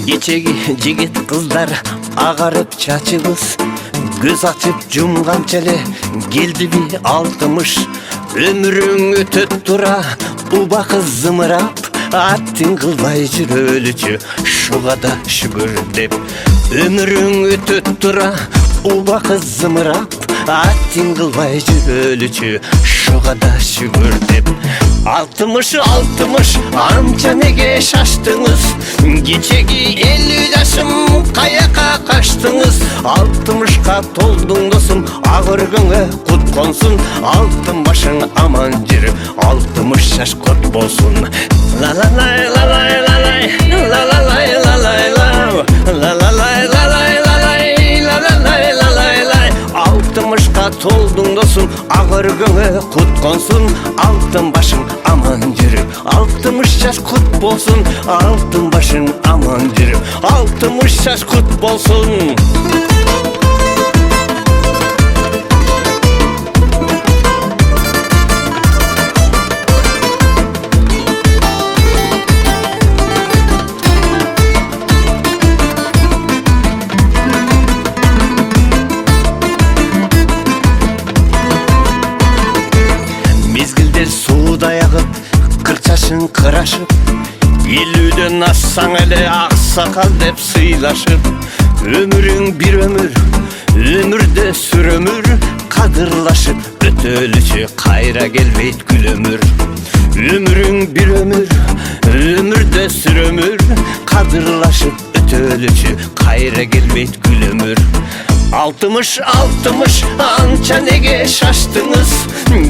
Кечеги жигит кыздар агарып чачыбыз, көз ачып жумганча эле келдиби 60. Өмүрүң өтөт тура убакы зымырап, аттың кылбай жүрөлүчү шуга да шүгүр деп. Өмүрүң өтөт тура убакы зымырап, аттың кылбай жүрөлүчү шуга да шүгүр деп. 60 анча неге шаштыңыз, кечеги 50 жашым каяка качтыңыз. 60ка толдуң досум, ак өргөнгө кут консун, алтын башың аман жүрүп 60 жаш кут болсун. Ла ла лай ла лай ла лай ла ла лай ла лай ла ла лай ла лай ла лай ла ла лай ла лай лай. 60ка толдуң досум, ак өргөнгө кут консун, алтын башың аман жүрүп 60 жаш кут болсун, алтын башың аман жүрүп 60 жаш кут болсун. Мезгилдер сууда ягып, 40 жашың кырашып, 50дөн ассаң эле аксакал деп сыйлашып. Өмүрүң бир өмүр, өмүрдө сүр өмүр, кадырлашып өтөлүчү кайра келбейт күл өмүр. Өмүрүң бир өмүр, өмүрдө сүр өмүр, кадырлашып өтөлүчү кайра келбейт күл өмүр. 60 анча неге шаштыңыз,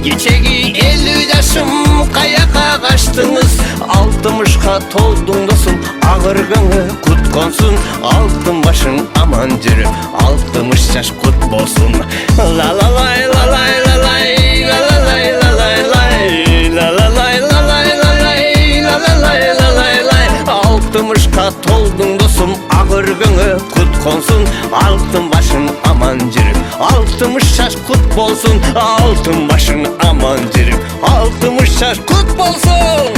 кечеги 50 жашым каяка качтыңыз. 60ка толдуң досум, ак өргөнгө кут консун, алтын башың аман жүрүп 60 жаш кут болсун. Ла ла лай ла лай ла лай ла ла лай ла лай лай ла ла лай ла лай ла лай ла ла лай ла лай лай. 60ка толдуң досум, ак өргөнгө кут консун, алтын башың аман жүрүп 60 жаш кут болсун, алтын башың аман жүрүп 60 жаш кут болсун.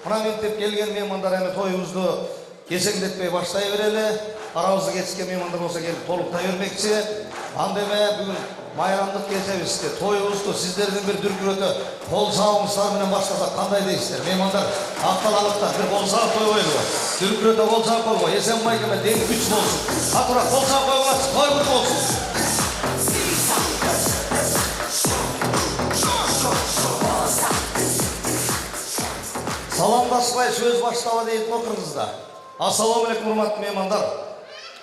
Мына мектеп келген меймандар эми тойубузду кесеңдетпей баштай берели. Арабызды кетишкен меймандар болсо келип толуктай бермекчи. Анда эме бүгүн майрамдык кечебизде тойубузду сиздердин бир дүркүрөтө кол чабыңыздар менен баштасак кандай дейсиздер? Меймандар акталалыктар бир кол чабып той коелу. Дүркүрөтө кол чабып койго. Эсенбай эме дең күч болсун. Атура кол чабып койгулачы. Той куттук болсун. Саламдашпай сөз баштаба дейт го кыргызда. Ассаламу алейкум урматтуу меймандар.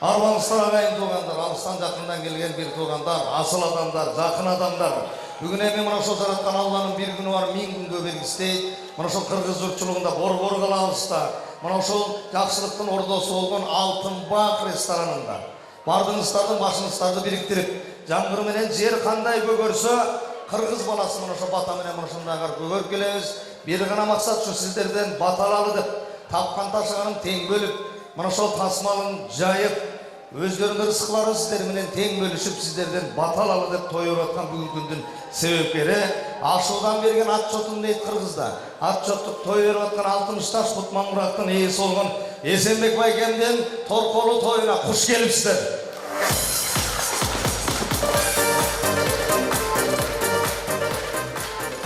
Арбаңыздар агайын туугандар, алыстан жакындан келген бир туугандар, асыл адамдар, жакын адамдар. Бүгүн эми мына ошол жараткан Алланын бир күнү бар, 1000 күнгө бергистейт. Мына ошол кыргыз журтчулугунда борбор кылабызда, мына ошол жакшылыктын ордосу болгон Алтын Бак ресторанында бардыңыздардын башыңыздарды бириктирип, жамгыр менен жер кандай көгөрсө, кыргыз баласы мына ошо бата менен мына ушундай көгөрүп келебиз. Бир гана максат ушу сиздерден бата алалы деп, тапкан ташыганын тең бөлүп, мына ошол тасмалын жайып, өздөрүнүн рызкыларын сиздер менен тең бөлүшүп, сиздерден бата алалы деп той өтүп аткан бүгүнкү күндүн себепкери ашуудан берген атчотун дейт кыргызда. Атчоттук той өтүп аткан 60 таш Кутман-Мураттын ээси болгон Эсенбек байкемдин торколуу тоюна куш келипсиздер.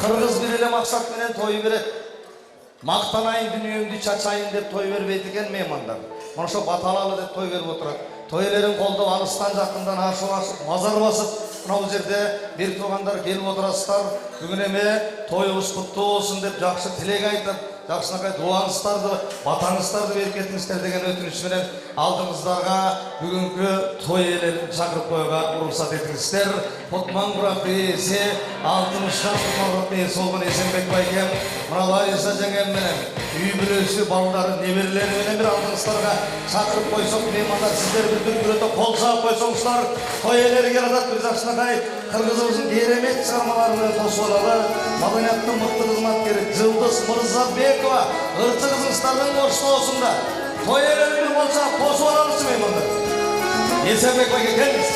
Кыргыз бир эле максат менен той берет. Мактанайын дүнүйөмдү чачайын деп той бербейт экен меймандар. Мына ошо бата алалы деп той берип отурат. Той элерин колдоп алыстан жакындан ашып, мазар басып, мына бул жерде бир туугандар келип отурасыздар. Бүгүн эми тоюбуз куттуу болсун деп жакшы тилек айтып, жакшынакай дуаңыздарды, батаңыздарды берип кетиңиздер деген өтүнүч менен алдыңыздарга бүгүнкү той элерин чакырып коюуга уруксат этиңиздер. Кутман-Мураттын ээси, 60 жаш Кутман-Мураттын ээси болгон Эсенбек байкем, мына Лариса жеңем менен үй бүлөсү, балдары, неберелери менен бир алдыңыздарга чакырып койсок, меймандар сиздер бир дүркүрөтө кол чаап койсоңуздар, той элери келатат. Бир жакшынакай кыргызыбыздын керемет чыгармалары менен тосуп алалы. Маданияттын мыкты кызматкери Жылдыз Мырзабекова ырчы кызыңыздардын коштоосунда той элерин бир кол чаап косуп алалычы меймандар. Эсенбек байке келиңиз.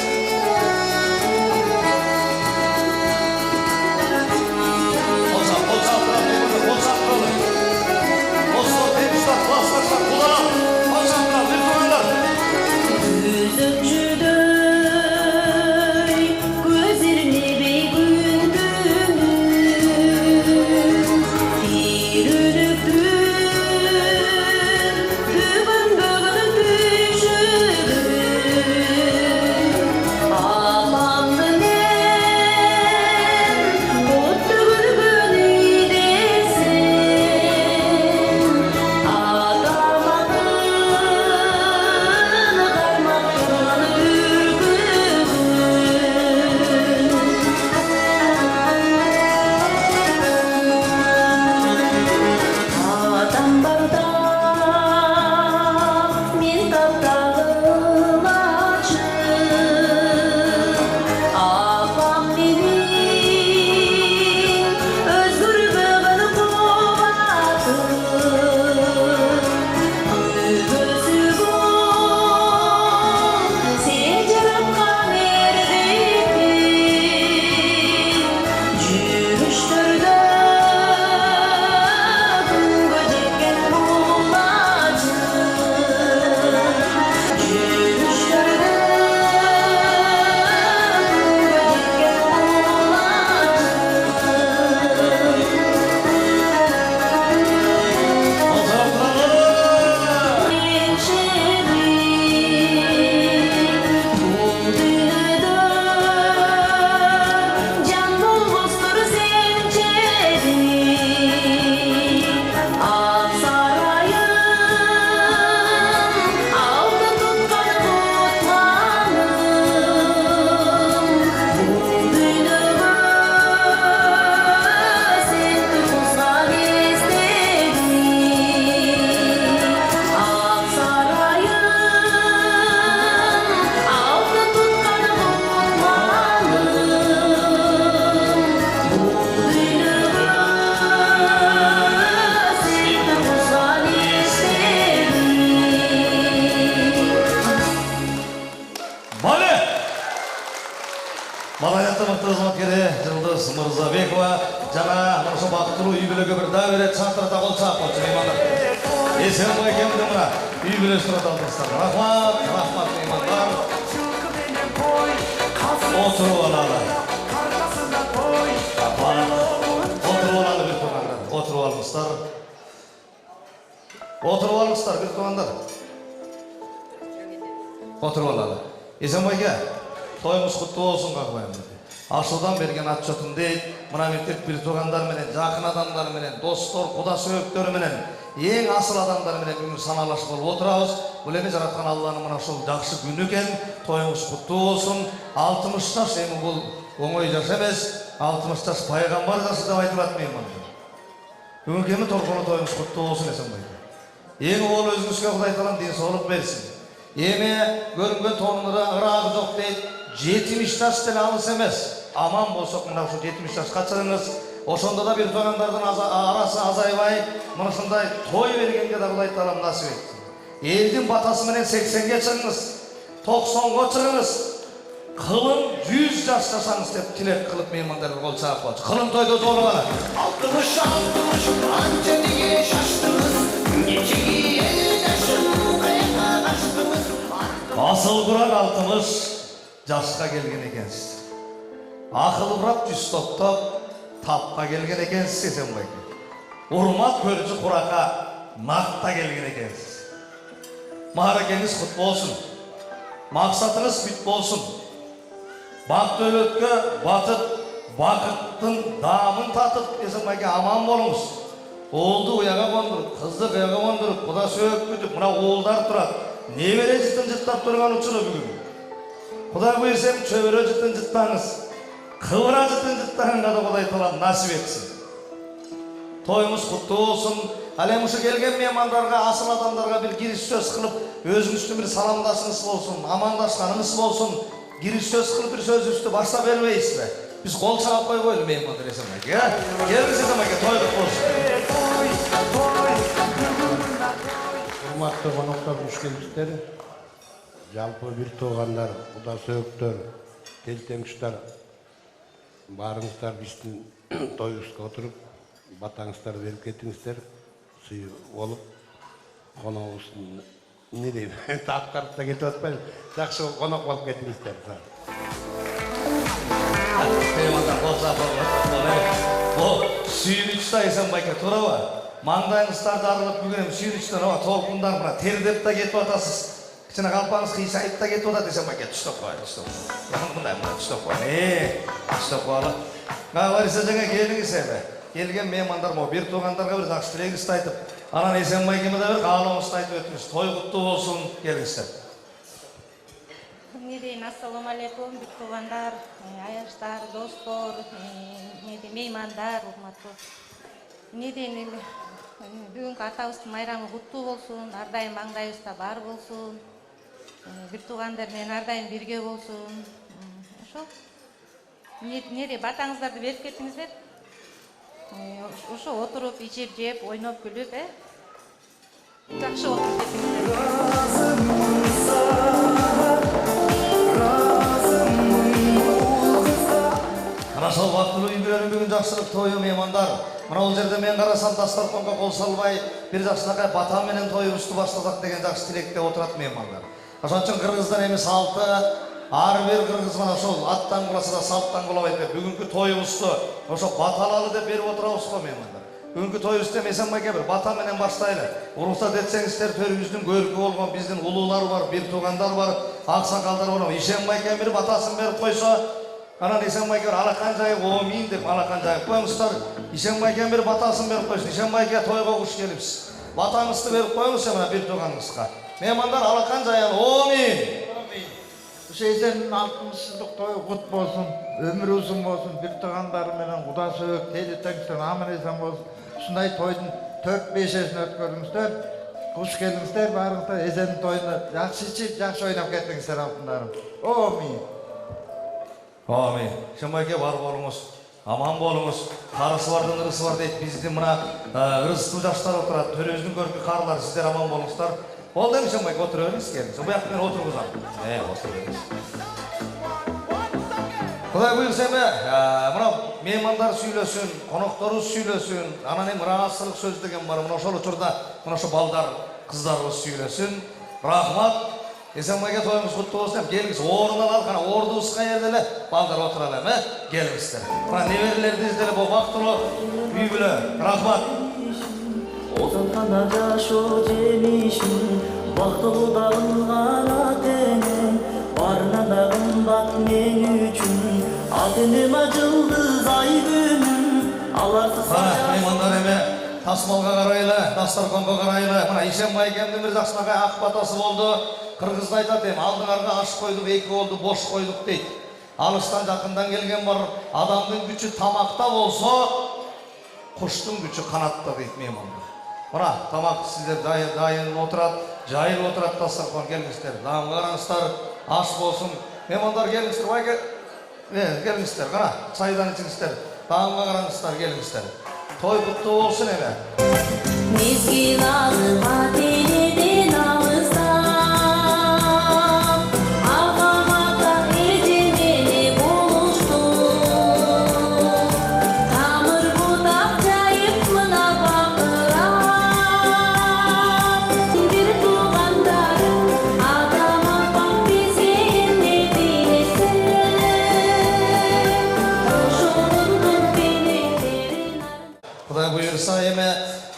Madaniyatda mıhtı kızmatkeri Жылдыз кыз Мырзабекова жана ошо бактылуу үй бүлөгө бир дагы ирет чатырда кол чаап койчу меймандар. Эсенбай экеумүздү мына үй бүлөсүнө алдыңыздар. Рахмат, рахмат меймандар. Отуруп алалы. Отуруп алалы бир туугандар. Отуруп алыңыздар. Отуруп алыңыздар бир туугандар. Отуруп алалы. Эсенбайга toyumuz kutlu olsun kakbayım dedi. Aşıdan bergen atçotun deyip, mına mektek bir tуугандар менен, жақын адамдар менен, достор, куда сөйөктөр менен, ең асыл адамдар менен бүгүн саналашып болуп отурабыз. Бул эми жараткан Алланын мына ушул жакшы күнү экен. Тоюңуз куттуу болсун. 60 жаш эми бул оңой жаш эмес. 60 жаш пайгамбар жашы деп айтып атпайм мен. Бүгүнкү эми торкону тоюңуз куттуу болсун Эсенбай. Эң угул өзүңүзгө Кудай таалам ден соолук берсин. Эми көрүнгөн тоонуна ыраагы жок дейт. 70 жаш деле алыс эмес. Аман болсок мына ушу 70 жашка чыгыңыз. Ошондо да бир туугандардын арасы азайбай, мына ушундай той бергенге да Кудай таалам насип этсин. Элдин батасы менен 80ге чыгыңыз, 90го чыгыңыз. Кылым 100 жаш жашаңыз деп тилек кылып меймандарга кол чаап койчу. Кылым тойдо жолугана. 60 анча неге шаштыңыз, нечеги эл жашым каяка качтыңыз. Асыл курак 60 жашка келген экенсиз. Акыл урап 100 топтоп тапка келген экенсиз Эсенбай. Урмат көрүүчү куракка накта келген экенсиз. Мааракеңиз кут болсун. Максатыңыз бүт болсун. Бак дөлөткө батып, бакыттын даамын татып Эсенбайга аман болуңуз. Оолду уяга кондуруп, кызды кыяга кондуруп, куда сөөк күтүп, мына оолдар турат. Небере жытын жыттап турган учуру бүгүн. Кудай буйрса чөбөрө жытын жыттаңыз. Кыбыра жытын жыттаганга да Кудай таалам насип этсин. Тоюңуз куттуу болсун. Ал эми ушу келген меймандарга, асыл адамдарга бир кириш сөз кылып, өзүңүздүн бир саламдашыңыз болсун, амандашканыңыз болсун. Кириш сөз кылып бир сөзүбүздү баштап бербейсизби? Биз кол чаап койгойлу меймандар Эсенбайга. Келиңиз Эсенбайга тойдук болсун. Урматтуу коноктор, хош келиңиздер. Жалпы бир туугандар, куда сөөктөр, телтеңиштер, баарыңыздар биздин тоюбузга отуруп, батаңыздар берип кеттиңиздер. Сый болуп, коногубуздун эмне дейм, тапкарып да кетип атпайбы? Жакшы конок болуп кеттиңиздер. Меймандар кол чаап О, сүйүнүч да Эсенбайга туурабы? Маңдайыңыздар жарылып бүгүн сүйүнүчтөн толкундар мына тердеп да кетип атасыз. Кичине калпаңыз кыйшайып да кетип атат Эсенбайга түштөп коелу, түштөп. Мындай түштөп коелу. Түштөп коелу. Говорится жаңа келиңиз эми. Келген меймандар мо бир туугандарга бир жакшы тилегиңизди айтып, анан Эсенбайга да бир каалооңузду айтып өтүңүз. Той куттуу болсун, келиңиздер. Ассаламу алейкум, бир туугандар, аяштар, достор, меймандар, урматтуу. Бүгүнкү атабыздын майрамы куттуу болсун, ар дайым маңдайыбызда бар болсун. Бир туугандар менен ар дайым бирге болсун. Ошо. Батаңыздарды берип кеттиңиздер. Ошо отуруп, ичип, жеп, ойноп, күлүп, жакшы отуруп кеттиңиздер. Ana sol bактылуу үй бүлөнүн бүгүн жакшылык тою меймандар. Мына бул жерде мен карасам дастарконго кол салбай, бир жакшынакай бата менен тоюбузду баштасак деген жакшы тилекте отурат меймандар. Ошон үчүн кыргыздар эми салты, ар бир кыргыз мына ошол аттан куласа да салттан кулабайт деп бүгүнкү тоюбузду ошо баталалы деп берип отурабыз го меймандар. Бүгүнкү тоюбузду Эсенбайга бир бата менен баштайлы. Уруксат этсеңиздер, төрүбүздүн көркү болгон биздин улуулар бар, бир туугандар бар, аксакалдар бар. Ишенбайга бир батасын берип койсо, анан Эсенбайга алакан жайы омин деп алакан жайып коюңуздар. Ишенбайга бир батасын берип койсун. Ишенбайга тойго куш келипсиз. Батаңызды берип коюңуз мына бир тууганыңызга. Меймандар алакан жайын омин. Ошо эсенин 60-жылдык тою кут болсун, өмүрү узун болсун, бир туугандары менен куда сөөк, тели теңиштен аман эсен болсун. Ушундай тойдун 4-5-эсин өткөрүңүздөр. Куш келиңиздер, баарыңыздар эсенин тоюна жакшы ичип, жакшы ойноп кеттиңиздер алтындарым. Омин. Омин. Эсенбайга бар болуңуз, аман болуңуз. Карысы бардын ырысы бар дейт. Биздин мына ырыстуу жаштар отурат, төрөбүздүн көркү карлар, сиздер аман болуңуздар. Oldu mu sen bak oturuyorsunuz gelin. Bu yakın otururuz abi. Oturuyoruz. Kolay buyursun be. Buna меймандар сүйлөсүн, конокторубуз сүйлөсүн, анан эми ыраазычылык сөз деген бар. Мына ошол учурда мына ошо балдар, кыздарыбыз сүйлөсүн. Рахмат. Эсенбайга тоюңуз куттуу болсун. Келиңиз, орун алалы, кана ордубуз каерде эле, балдар отуралы эми, келиңиздер. Мына неберелерибиз деле бул бактылуу үй бүлө. Рахмат. Озанхана жашоо жемишин, бактылуу дагылган ата-энем, барынан да кымбат мен үчүн, ата-энем жылдыз ай күнүм, аларсыз Меймандар эми тасмалга карайлы, дастарконго карайлы. Мына Ишенбай экемдин бир жакшынакай ак батасы болду. Кыргызда айтат эми, алдыңарга аш койдук, эки болду, бош койдук дейт. Алыстан жакындан келген бар, адамдын күчү тамакта болсо, куштун күчү канатта дейт меймандар. Мына тамак сиздер дайын отурат, жайылып отурат дастаркон, келиңиздер. Дагы караңыздар, аш болсун. Меймандар келиңиздер, байке. Келиңиздер, кара, чайдан ичиңиздер. Дагы караңыздар, келиңиздер. Той куттуу болсун эми. мезгил алып ата-энеден алыстап, агамата эжемени болуштум, тамыр бутак жайып мына бакырап, бир туугандарым адам апам бизге эмне билесиң, ошонун белектерин Кудай буйрса эми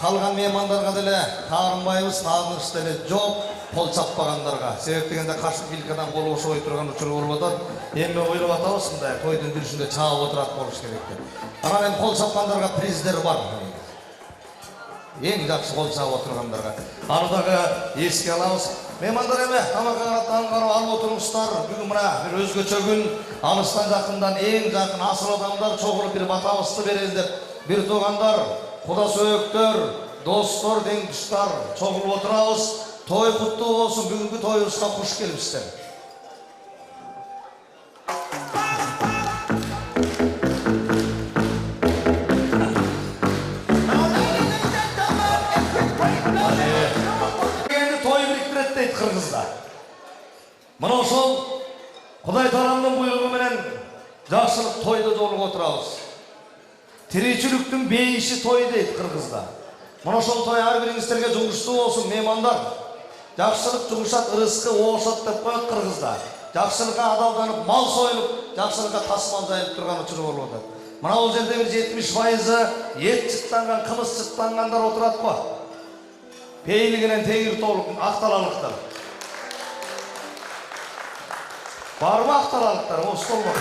калган меймандарга деле таарынбайбыз, тааныш деле жок, кол чаппагандарга. Себеп дегенде кашык вилкадан кол ошобой турган учуру болуп атат. Эми ойлоп атабыз мындай тойдун жүрүшүндө чаап отурат болуш керек деп. Анан эми кол чапкандарга приздер бар. Эң жакшы кол чаап отургандарга. Аны дагы эске алабыз. Меймандар эми тамакка карап карап алып отуруңуздар. Бүгүн мына бир өзгөчө күн, алыстан жакындан эң жакын асыл адамдар чогулуп бир батабызды берели деп, бир туугандар, куда сөөктөр, достор, дең туштар чогулуп отурабыз. Той куттуу болсун, бүгүнкү тоюбузга куш келипсиздер. Той бириктирет дейт Кыргызда. Мына ошол Кудай Тааланын буйругу менен жакшылык тойдо жолугуп отурабыз. Тиричиликтин бейиши той дейт Кыргызда. Мына ошол той ар бириңиздерге жугуштуу болсун, меймандар. Жакшылык жугушат, ырыскы оошот деп коет Кыргызда. Жакшылыкка адалданып, мал союлуп, жакшылыкка тасмал жайылып турган учуру болуп атат. Мына бул жерде бир 70% эт чыттанган, кымыз чыттангандар отурат го. Пейлигинен тегир толук акталалыктар. Барбы акталалыктар, о стол бар.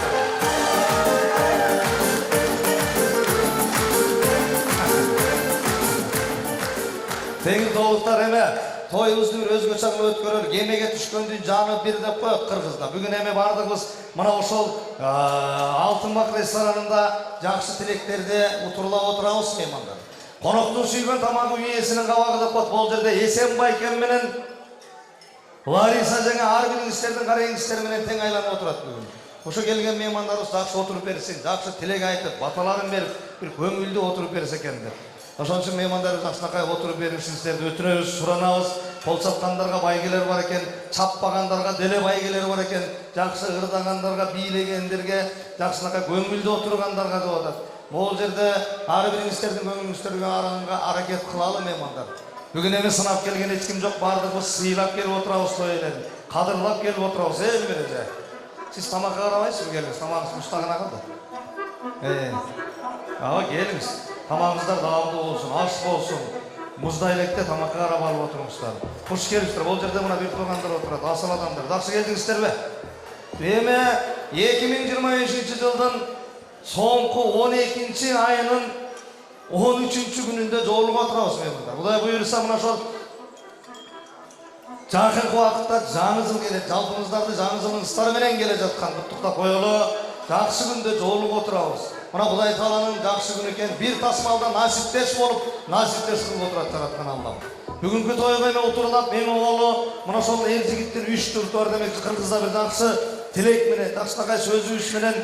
Тегир толуктар эме тоюбузду бир өзгөчө кылып өткөрөлү. Кемеге түшкөндүн жаны бир деп коет Кыргызда. Бүгүн эме бардыгыбыз мына ошол Алтын бак ресторанында жакшы тилектерди утурлап отурабыз меймандар. Коноктун сүйгөн тамагы үйесинин кабагы деп коет. Бул жерде Эсенбай экен менен Лариса жеңе ар бириңиздердин караңиздер менен тең айланып отурат бүгүн. Ошо келген меймандарыбыз жакшы отуруп берсин, жакшы тилек айтып, баталарын берип, бир көңүлдүү отуруп берсе экен деп. Ошон үчүн меймандарыбыз жакшынакай отуруп беришиңиздерди өтүнөбүз, суранабыз. Кол чапкандарга байгелер бар экен, чаппагандарга деле байгелер бар экен, жакшы ырдагандарга, бийлегендерге, жакшынакай көңүлдүү отургандарга деп атат. Бул жерде ар бириңиздердин көңүлүңүздөргө араңга аракет кылалы меймандар. Бүгүн эми сынап келген эч ким жок, бардыгыбыз сыйлап келип отурабыз той элен. Кадырлап келип отурабыз эл менен. Сиз тамакка карабайсызбы келиңиз? Тамагыңыз мустагына калды. Келиңиз. Тамагыңыздар даамдуу болсун, аш болсун. Муздай электе тамакка карап алып отуруңуздар. Куш келипсиздер. Бул жерде мына бир туугандар отурат, асыл адамдар. Жакшы келдиңиздерби? Эми 2025 жылдын соңку 12 айынын 13-күнүндө жолугуп отурабыз меймандар. Кудай буйрса мына ошол жакынкы убакытта жаңы жыл келет. Жалпыңыздарды жаңы жылыңыздар менен келе жаткан куттуктап коелу. Жакшы күндө жолугуп отурабыз. Мына Кудай Тааланын жакшы күнү экен, бир тасмалда насиптеш болуп, насиптеш кылып отурат жараткан Аллам. Бүгүнкү тойго эме утурлап, мен оголу мына ошол эл жигиттин 3-4 демекчи Кыргызда бир жакшы тилек менен, жакшынакай сөзүбүз менен,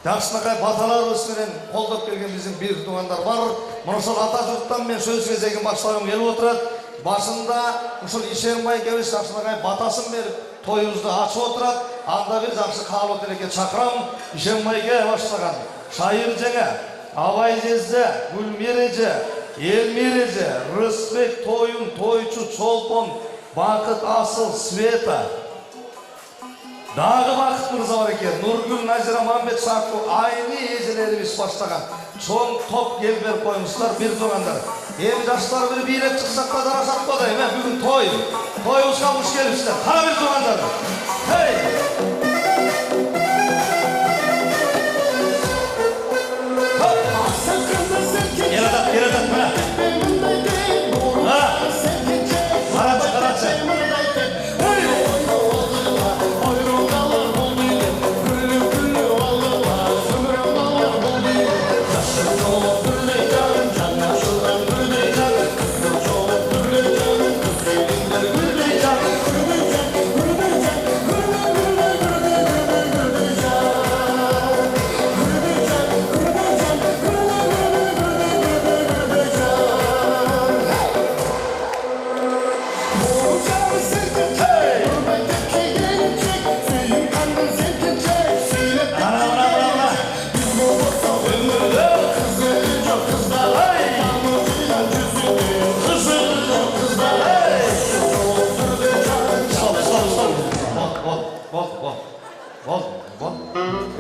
жакшынакай баталарыбыз менен колдоп келген биздин бир туугандар бар. Мына ошол ата журттан мен сөз кезегин баштагым келип отурат. Башында ошол Ишенбай кебиз жакшынакай батасын берип, тоюбузду ачып отурат. Анда бир жакшы каалоо тилекке чакырам. Ишенбайге баштаган. Шайыр жаңа, Абай жезде, Гүлмереже, Элмереже, Рысбек, Тойын, Тойчу, Чолпон, Бақыт, Асыл, Света. Дағы Бақыт мырза бар екен, Нұргүл, Назира, Мамбет, Шақу, айны ежелеріміз баштаған. Чоң топ ел беріп қоймыстар, бір тоғандар. Ем жастар бір бейлеп шықсақ та дарасақ қодай, бүгін той. Тойымызға ұш келіпсіздер, қара бір тоғандар. Хей! Gel at bana. Ha? Karatçı.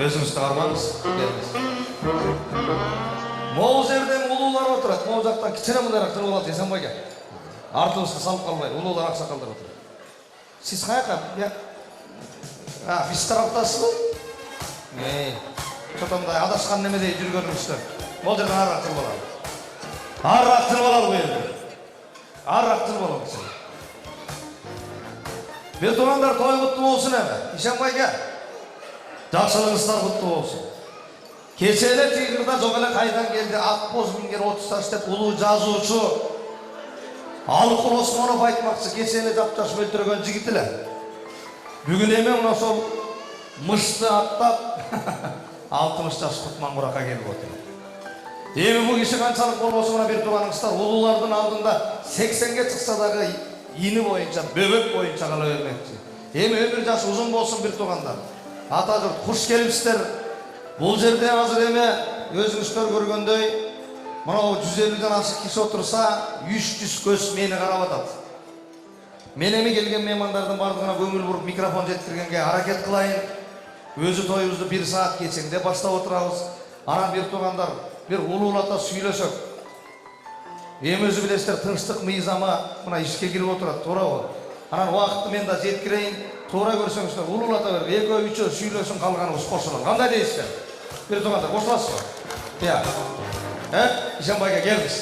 Өзіңізді армаңыз, келіңіз. Мол жерден ұлулар отырады, мол жақтан кішкене мұндай тұрып алады, Есенбайға. Артыңызды салып қалмай, ұлулар ақсақалдар отырады. Сіз қаяққа? Біз тараптасыз ғой? Шотамдай адасқан немедей жүргеніңізді. Мол жерден арырақ тұрып алады. Арырақ тұрып алады бұл елде. Арырақ тұрып алады. Бертуғандар той құтты болсын әмі. Есенбайға. Жақсылығыстар құтты болсын. Кешелі тигірда жоғылы қайдан келді, Ақбоз мінген 30 деп ұлы жазушы Алқұл Османов айтмақшы, кешелі жапчаш өлтірген жігітілі. Бүгін емен ұна сол мұшты аттап 60 жас құтман құрақа келіп отыр. Емі бұл кеші қаншалық болмасы мұна бір туғаныңыздар, ұлылардың алдында 80-ге шықса дағы ині бойынша, бөбек бойынша қала өрмекші. Емі өмір жас ұзын болсын бір туғандар. Ата жұрт, құш келіпсіздер. Бұл жерде азыр еме өзіңіздер көргендей, мынау 150-ден асық кеш отырса, 300 көз мені қарап атады. Мен еме келген меймандардың бардығына көңіл бұрып микрофон жеткіргенге харакет қылайын. Өзі тойымызды 1 саат кетсеңде бастап отырамыз. Ана бір туғандар, бір ұлулата сөйлесек. Ем өзі білесіздер, тыныштық миызама мына ішке кіріп отырады, тура ол. Анан уақытты мен да жеткірейін, тура көрсеңіздер, ұлулата беріп, 2-3 сөйлесін қалғанымыз қосылады. Қандай дейсіздер? Бір туғандар, қосыласыз ба? Иә. Есенбайға келдіңіз.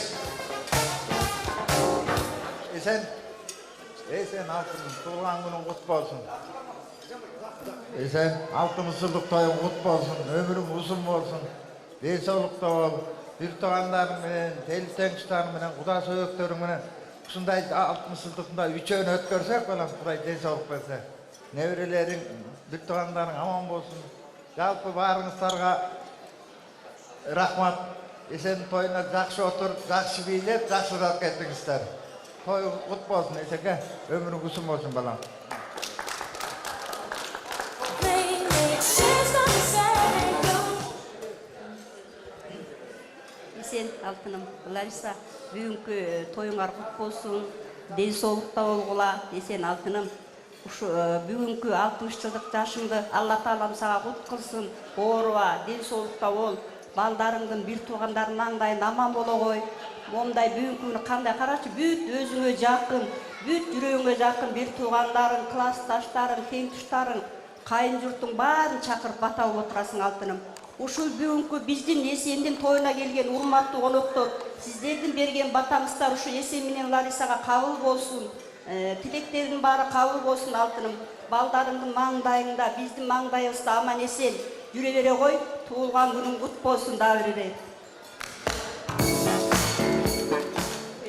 Есен алтын туылған күнің құт болсын. Есен 60 жылдық тойың құт болсын, өмірің ұзын болсын. Денсаулықта бол, бір туғандарыңменен, тел-теңшітарыңменен, құда сөйектеріңменен, Шындай 60 жылдықында 3-өн өткөрсек, балам, Құдай денсаулық берсе. Неврелерің, бір туғандарың аман болсын. Жалпы барыңыздарға рахмат. Есен тойына жақсы отыр, жақсы билеп, жақсы рат кеттіңіздер. Той құт болсын, Есенге, өмірің ұзын болсын, балам. Есен алтыным, Лариса, бүгінгі тойыңар құт болсын, денсаулықта болғыла, Есен алтыным. Бүгінгі 60 жылдық жашыңды Алла Таалам саға құт қылсын, оруа, денсаулықта бол, балдарыңдың бір туғандарын маңдайын аман бола қой. Ондай бүгінгі күні қандай қарашы, бүт өзіңе жақын, бүт жүрегіңе жақын бір туғандарың, классташтарың, теңтұштарың, қайын жұрттың барын шақырып батау отырасың алтыным. Ушул бүгүнкү биздин Есендин тойуна келген урматтуу коноктор, сиздердин берген батаңыздар ушу Есен менен Ларисага кабыл болсун. Тилектердин баары кабыл болсун алтыным. Балдарыңдын маңдайыңда, биздин маңдайыбызда аман эсен жүрө бере кой. Туулган күнүң кут болсун да беребей.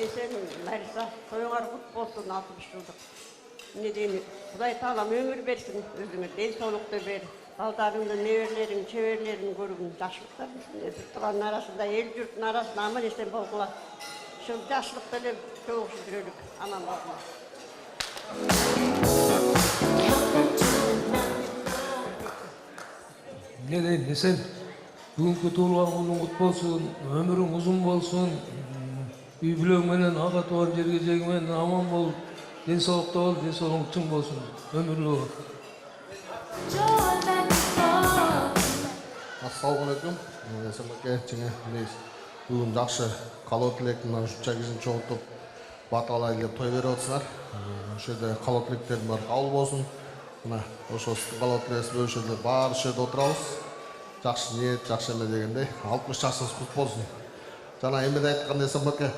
Есен Лариса, тоюңар кут болсун 60 жылдык. Не дейин, Кудай Таалам өмүр берсин, өзүңө денсаулыкты бер. Балдарыңды, неберлерің, чеберлерін көргін, жашылықтар тұрғанның арасында, ел жұрттың арасында аман есен болғыла. Шыл жашылық біліп, жоғыз жүрелік, аман болғыла. Не дейін, Есен, Бүгүнкү туулган күнүң кут болсун, өмүрүң узун болсун. Үй бүлөң менен ага тууган жерге жеги менен аман болуп, ден соолукта бол, ден соолугуң чың болсун. Өмүрлүү бол. Assalamu alaikum. Esenlikке чыңы бүгүн жакшы калоо тилектин ушунча кишини чогултуп баталайлы деп той берип атсыңар. Ошол жерде калоо тилектердин баары кабыл болсун. Мына ошо калоо тилегибизди ошол жерде баары жерде отурабыз. Жакшы ниет, жакшы эме дегендей 60 жашыңыз кут болсун. Жана эмеде айтканда Эсенбекке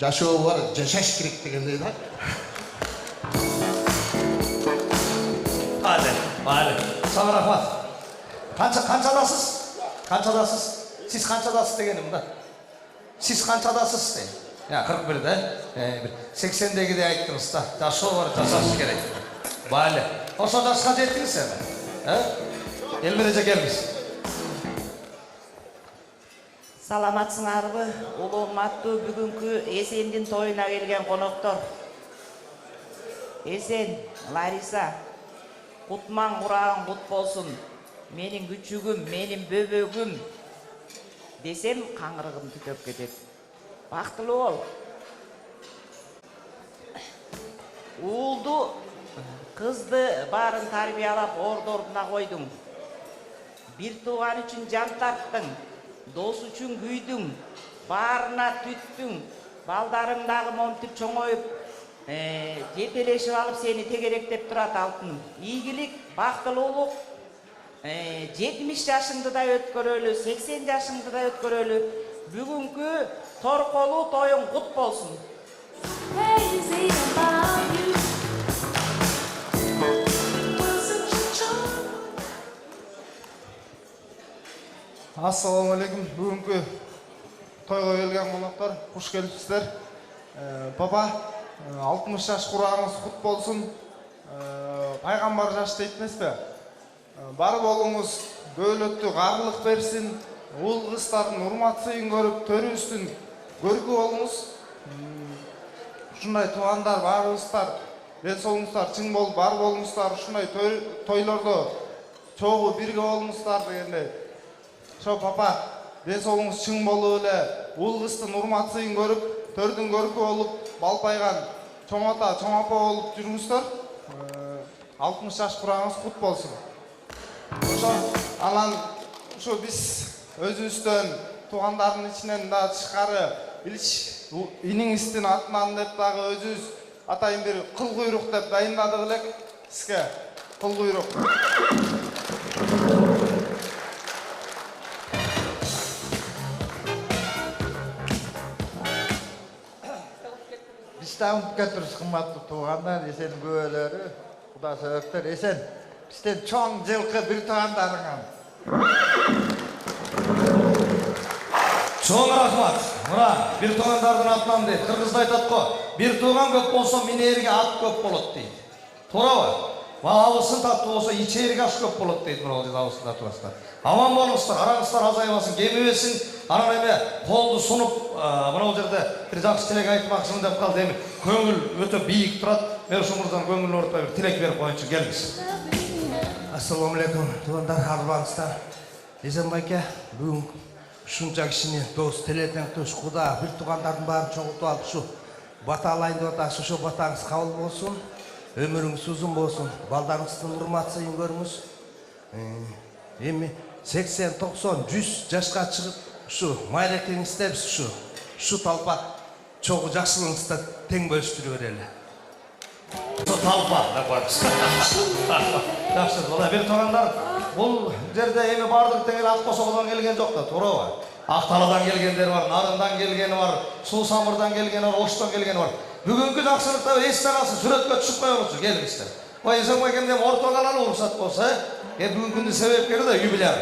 жашоо бар, жашаш керек дегендей да. Бale. Sana rahmat. Kançadasız? Kançadasız? Siz kançadasız degenim da. Siz kançadasız deyin. Ya 41'de, 80'deki de ayttınız da. Jaşoo var, jaşaş gerek. Bale. Oşo jaşka jettiniz sen. Elmerece gelmiş. Саламатсыңарбы, улууматтуу бүгүнкү Эсендин тоюна келген коноктор. Эсен, Лариса, кутман курагың кут болсун. Менин күчүгүм, менин бөбөгүм десем каңырыгым түтөп кетет. Бактылуу бол. Уулду, кызды баарын тарбиялап ордуна койдуң. Бир тууган үчүн жан тарттың. Дос үчүн күйдүң, баарына түттүң, балдарың дагы момтуп чоңоюп, жетелешип алып сени тегеректеп турат алтыным. Ийгилик, бактылуулук, 70 жашыңды да өткөрөлү, 80 жашыңды да өткөрөлү. Бүгүнкү торколуу тоюң кут болсун. Assalamu alaikum. Бүгүнкү тойго келген коноктор, куш келипсиздер. Папа, 60 жаш курагыңыз кут болсун. Пайгамбар жаш дейт эмеспи? Бар болуңуз дөөлөттү карлык берсин. Уул кыздардын урмат сыйын көрүп, төрүбүздүн көркү болуңуз. Ушундай туугандар баарыбыздар, ден соолугуңуздар чың болуп бар болуңуздар, ушундай тойлордо чогуу бирге болуңуздар дегендей. Шо папа, ден соолугуңуз чың болуп эле, уул кыздын урмат сыйын көрүп, төрдүн көркү болуп, балпайган чоң ата, чоң апа болуп жүрүңүздөр. 60 жаш курагыңыз кут болсун. Ошо анан ушу биз өзүбүздөн туугандардын ичинен да тышкары Илич иниңиздин атынан деп дагы өзүбүз атайын бир кыл куйрук деп дайындадык элек сизге. Кыл куйрук. Биз да унутуп кетирбиз, кымбаттуу туугандар, Эсенин көбөлөрү, Куда сөбөктөр. Эсен, бизден чоң жылкы бир туугандарыңан. Чоң рахмат. Мына бир туугандардын атынан дейт. Кыргызда айтат го, бир тууган көп болсо минерге ат көп болот дейт. Туурабы? Абысын таттуу болсо ичээрге аш көп болот дейт. Мына жерде абысында турасыздар. Аман болуңуздар, араңыздар азайбасын, кемибесин. Анан эме колду сунуп, мына жерде бир жакшы тилек айтмакчымын деп калды. Эми көңүл өтө бийик турат. Мен ушул мырзанын көңүлүн оорутпай бир тилек берип коюнчу, келиңиз. Assalamu alaikum, туугандар, арбаңыздар. Эсенбайке, бүгүн ушунча кишини дос, телетеңдеш, Куда, бир туугандардын баарын чогултуп алып ушу бата алайын деп атасыз. Ошо батаңыз кабыл болсун, өмүрүңүз узун болсун, балдарыңыздын урмат сыйын көрүңүз. Эми 80, 90, 100 жашка чыгып ушу майрекеңизде биз ушу талпа чогуу жакшылыгыңызды тең бөлүштүрө берели. Талпа деп коебуз. Жакшы, мына бир туугандар бул жерде эми баардык тең эле Ак Кошокодон келген жок да, туурабы? Ак Таладан келгендер бар, Нарындан келгени бар, Суу Самырдан келгени бар, Оштон келгени бар. Бүгүнкү жакшылыкта эстен алсын, сүрөткө түшүп коебузчу, келиңиздер. Ой, Эсенбайкемден ортого алалы уруксат болсо, бүгүнкү күндүн себепкери да юбилей.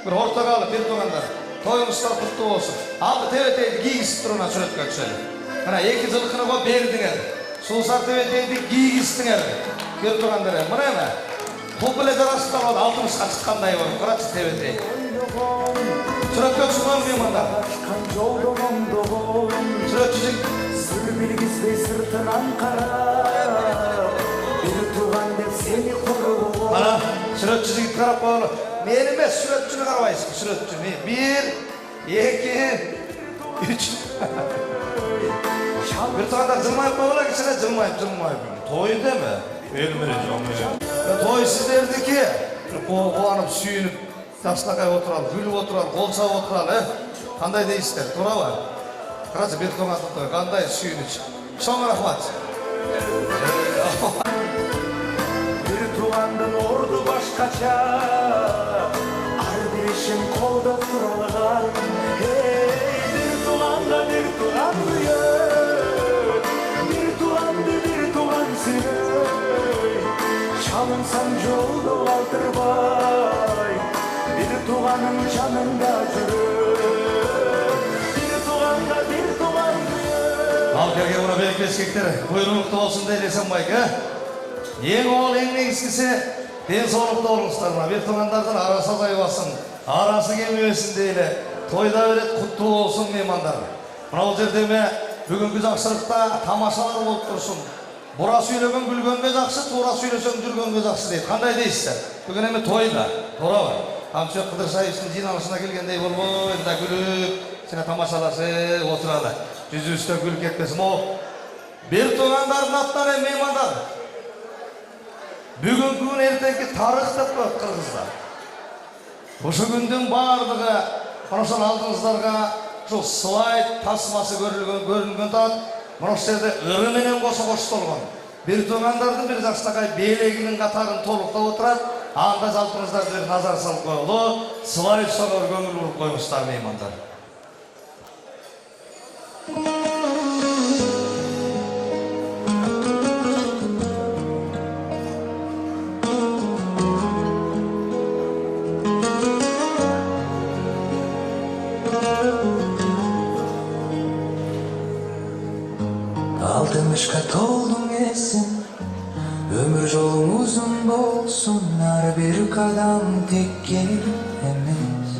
Бир ортого алып, бир туугандар. Тоюңуздар куттуу болсун. Алды тебетейди кийгизип туруна сүрөткө түшөлү. Мына эки жылкыны го бердиңер. Суусар тебетейди кийгиздиңер. Бир туугандар, мына эме. Кул эле жарашып алып 60га чыккандай болуп, карачы тебетей. Сүрөткө түшүрөм мында. Сүрөтчү Сыр билгизбей сыртынан карап, бир тууган деп сени коргоо. Mana Süretçü jigit karap koyalım. Men emes, süretçünü karabaysın, süretçü. 1, 2, 3. Bir tane zılmayıp koyalım, içine zılmayıp. Toy deme. Toy sizlerdeki. Koğanıp, suyunup, taşlakay oturalım, gülüp oturalım, kol sağ oturalım. Kanday deysizler, tura var. Karası bir toğan tutuyor, kanday suyunu çık. Şoңa rahmat. Bir tuğandın ordu başkaça, ar bir işin kolda turalgan. Hey, bir tuğanda bir tuğan duyar, bir tuğan sürüy. Çalınsan yolda aldırmay, bir tuğanın canında жүрür. Bir tuğanda bir tuğan duyar. Al kerge buna bekleskekler, buyurulukta olsun deylesem bayka. Ең оғыл ең негізгісі денсаулықта болыңыздар. Bir туғандардан арасы азайбасын, арасы кемебесін дейлі. Тойда берет құтты болсын меймандар. Мынау жердеме бүгінгі жақсылықта тамашалар болып тұрсын. Бұра сөйлеген күлгенге жақсы, тура сөйлесең жүргенге жақсы дейді. Қандай дейсіздер? Бүгін еме тойда, тура бар. Қамшық Қыдыршаевтың жиналысына келгендей болмай, мында күліп, сені тамашаласы отырады. Жүзі үсті күліп кетпесін. Ол bir туғандардың аттары меймандар. Бүгінгі күн ертеңгі тарих деп қойып қырғыздар. Осы күндің барлығы, мұнышын алдыңыздарға сол слайд тасмасы көрілген тат, мұнысы жерде ұрыменен қоса қосылған. Bir туғандардың бір жастақай белегінің қатарын толықта отырады, анда жалпыңыздарды бір назар салып қойылды, слайд соғыр көңіл бұрып қоймыстар меймандар. Altmışka toldum esin, ömür yolun uzun bolsun, her bir kadam tek gelmez.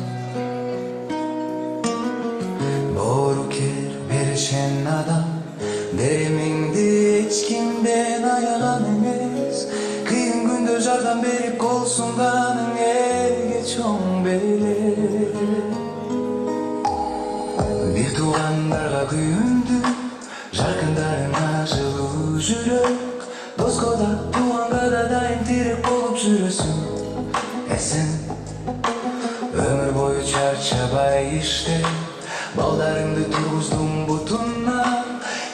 Boru ker berişen adam, derimindi hiç kimden ayağan emez. Kıyın günde jardan berip kolsun kanın geç on bele. Bir tuğanlarga kүйündü, жарқындарына жылу жүрек, доскода туғанға да дайын тирек болып жүресің. Әсін өмір бойы чарчабай іштеп, балдарыңды тұрғыздың бұтына.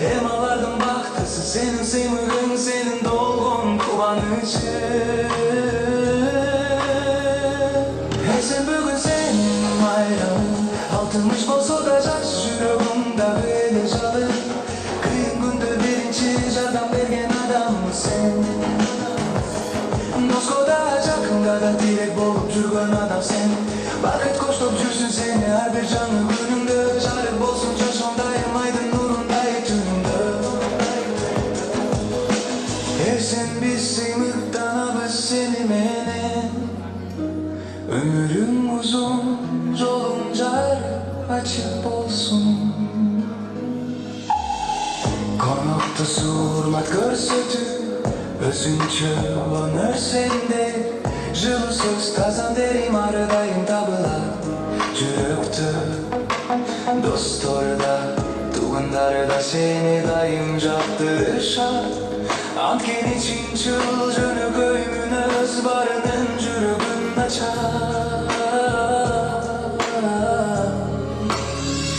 Алардың бақтысы сенің сүймегің, сенің долғын қуанышы. Әсін бүгін сенің майрамың, алтымыш болса да жас жүрегіңдағы еле жалын. Доскода жақында да тирек болып жүрген адам сен. Бақыт коштап жүрсін сені әр бір жаңы күніңді. Жарық болсын жашоңдайым айдың нұрындай түніңді. Сен біз үміттанабыз сені менен. Өмірің ұзын, жолың жарық açık болсын. Konakta surmat көрсөтүп, өзүнчө өнөр сенде. Жылы сөз тазан дерим арыдайым табылат жүрөктө. Досторда, тугандарда сени дайым жактырышат. Анткени чынчыл жөнөкөй мүнөз барынын жүрөгүн ачат.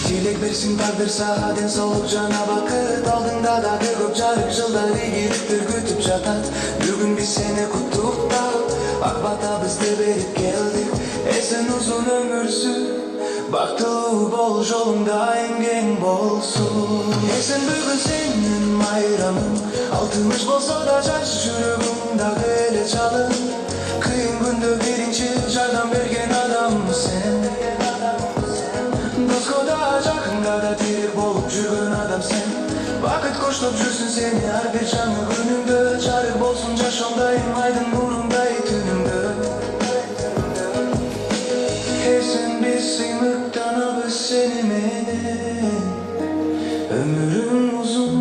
Tilek bersin takdir sağa денсаулық жана бақыт. Алдыңда дағы көп жарық жылдар игіліктер күтіп жатат. Бүгін біз сені құттықтап, ақ бата бізді беріп келдік. Есен ұзын өмір сүр, бақтылы бол, жолыңда кең болсын. Есен бүгін сенің майрамың, алтымыш болса да жас жүрегіңдағы еле жалын. Қиын күнде бірінші жардам берген адам сен. Доскода жақында да тирек болып жүрген адам сен. Бақыт коштап жүрсін сені әр бір жаңы күніңді. Жарық болсын жашоңдайым айдың нұрындай түніңді. Сен біз үміттанабыз сені менен. Өмірің ұзын,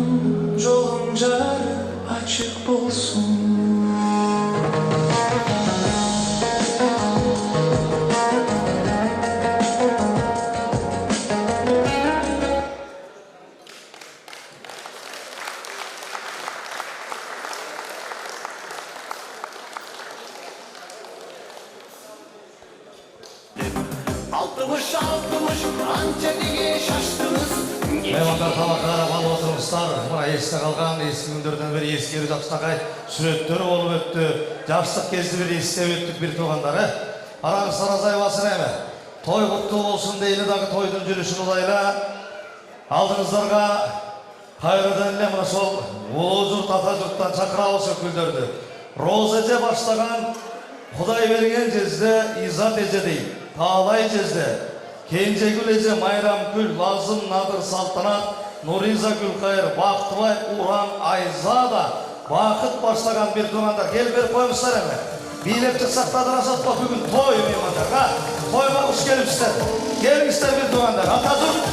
жолың жарық açık болsun. 60 anca неге шаштыңыз? Меймандар тамаққа қарап алып отырыңыздар. Мына есте қалған ескі күндерден бір ескеру жақсынақай сүреттер болып өтті. Жастық кезді бір естеп өттік бір туғандары. Араңыздар азайбасын әме. Той құтты болсын дейлі дағы тойдың жүрішін ұлайла. Алдыңыздарға қайырдан не мұна сол ұлы жұрт ата жұрттан шақыра осы өкілдерді. Роза же баштаған Құдай берген жезде Изат еже дейді. Талай жезде Кенжегүл еже Майрамкүл, Лазым, Надыр, Салтанат, Нуриза Гүлқайыр, Бақтыбай, Уран, Айзада бақыт баштаған бір туғандар. Кел беріп қоймыстар әме. Билеп шықсақтадыр асатпақ бүгін той меймандарға. Тойға құш келіпсіздер. Келіңіздер бір туғандар. Ата жұрт.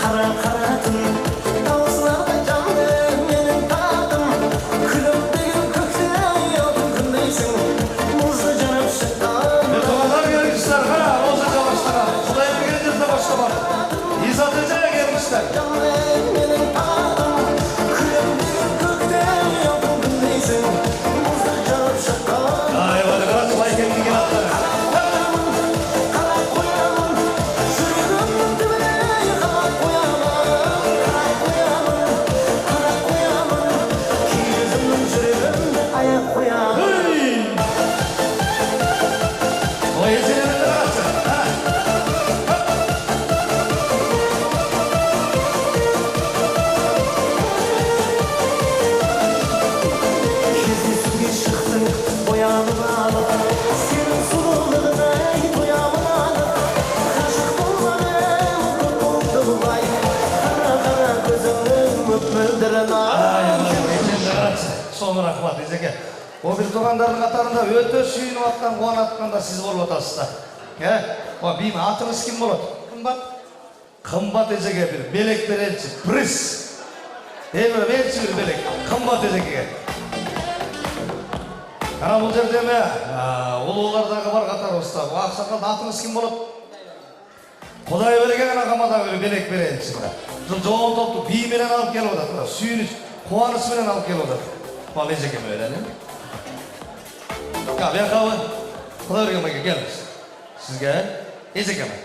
Қара түн дауысына жанды менің татым күліп деген көктем алтын күндейсің мұзды жанып шықтан Туғандар келіңіздер, қара, роза жабаштаған. Құдай берген жерде баштамақ. Изат еже келіңіздер. менің татым күліп деген көктем алтын күндейсің мұзды жанып шықтан Айвады, қырат, байкенің келген аттары. Соңыр ақылат, езеке. О бір туғандардың қатарында өте сүйініп атқан, қуан атқанда сіз болып отасыздар. О бейім, атыңыз кім болады? Қымбат? Қымбат езеке бір, белек берелші, приз. Емір берші бір белек, қымбат езекеге. Ана бұл жерде ме, ұлылардағы бар қатар ұстап, ақсақалды атыңыз кім болады? Құдай берген ағамада бір белек берелші. Жоғын топты бейменен алып келіп отады, сүйініш, қуанысымен алып келіп отады. Бал езекеме öğrenin. Ya ben kahve. Құдай берген байке келіңіз. Сізге езекеме.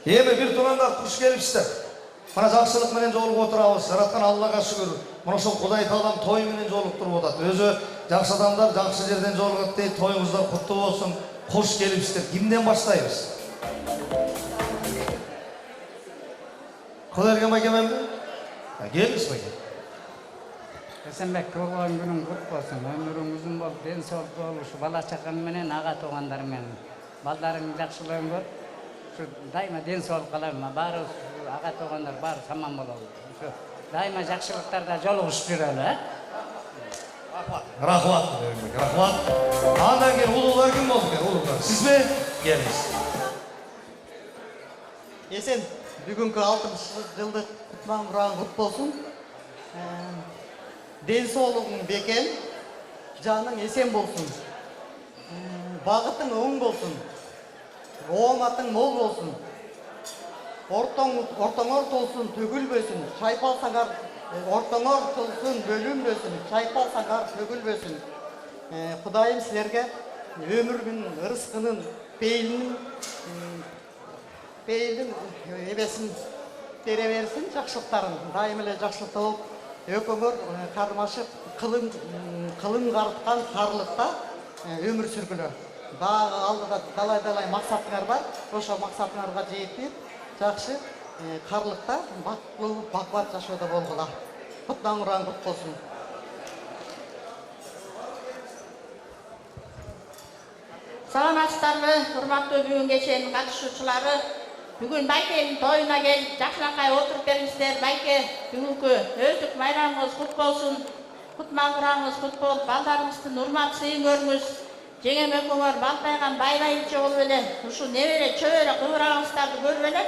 Емі бір туғанда құш келіпсіздер. Мына жақсылық менен жолығып отырабыз. Жаратқан Аллаға шүкір. Мына сол Құдай тағалам той менен жолығып тұрып отады. Өзі жақсы адамдар жақсы жерден жолығады дейді. Тойыңыздар құтты болсын. Құш келіпсіздер. Кімден баштаймыз? Құдай берген байке мен бе? Келіңіз байке. Esenbek tuğan günün kutlu olsun, ömürün uzun bol, den soğuk bol, şu bala çakan menen, ağa tuğanlar menen. Baldarın jakşılığın gör, şu daima den soğuk kalarma, bari ağa tuğanlar bari tamam olalım. Şu daima jakşılıklarda joluguşup жүрөлү, Rahmat. Rahmat. Andan keyin ulug'lar kim bo'ldi ekan? Ulug'lar. Siz mi? Kelingіз. Esen, бүгүнкү 60 жылдык кутман курагың кут болсун. Den soğuluğun beken, canın esen bolsun. Bağıtın oğun bolsun. Oğumatın mol bolsun. Ortoңор толsun, төгүлбөсүн. Çaypal sagar, ortoңор толsun, bölünbösүn. Çaypal sagar, tөгүлбөсүn. Kudayım sizlerge ömürgün, ırıskının, peylinin ebesin tere versin, jakşılıktарын. Daim ele jakşılıkta olup, ököңөр кармашып, кылың карыткан карлыкта өмүр сүргүлө. Дагы алдыда далай максатыңар бар. Ошо максатыңарга жетип, жакшы карлыкта бактылуу, бакубат жашоодо болгула. Кутман курагың кут болсун. Саламатсыздарбы, урматтуу бүгүн кеченин катышуучулары. Бүгүн байкенин тоюна келип, жакшынакай отуруп бериңиздер. Байке, бүгүнкү өздүк майрамыңыз кут болсун. Кутман курагыңыз кут болуп, балдарыңыздын урмат сыйын көрүңүз. Жеңем экөөңөр балтайган байлайынча болуп эле, ушу небере чөбөрө кыбырагыңыздарды көрүп эле.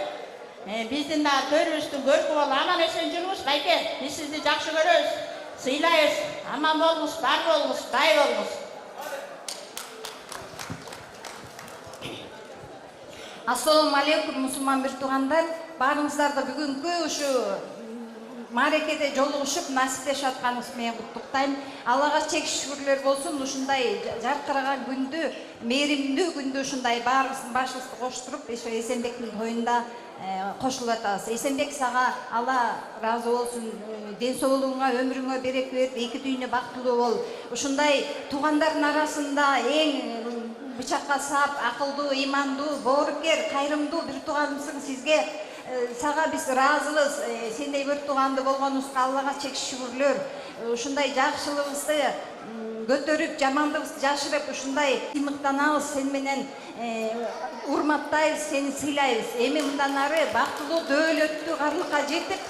Биздин да төрүбүздүн көркү болуп, аман эсен жүрүңүз. Байке, биз сизди жакшы көрөбүз. Сыйлайбыз. Аман болуңуз, бар болуңуз, бай болуңуз. Ассаламу алейкум, мусулман бир туугандар. баарыңыздарды бүгүнкү ушу мааракеде жолугушуп насиптешип атканыңыз менен куттуктайм. Аллага чек шүгүрлөр болсун, ушундай жаркыраган күндү, мээримдүү күндү ушундай баарыбыздын башыбызды коштуруп, ошо Эсенбектин тоюнда кошулуп атабыз. Эсенбек, сага Алла ыраазы болсун, ден соолугуңа, өмүрүңө береке берип, эки дүйнө бактылуу бол. Ушундай туугандардын арасында эң бычакка сап, акылдуу, имандуу, боорукер, кайрымдуу бир тууганымсың. Сизге сага биз ыраазыбыз. Сендей бир тууганды болгонубузга Аллага чек шүгүрлөр. Ушундай жакшылыгыбызды көтөрүп, жамандыгыбызды жашырып, ушундай сыймыктанабыз, сен менен урматтайбыз, сени сыйлайбыз. Эми мындан ары бактылуу, дөөлөттүү карлыкка жетип,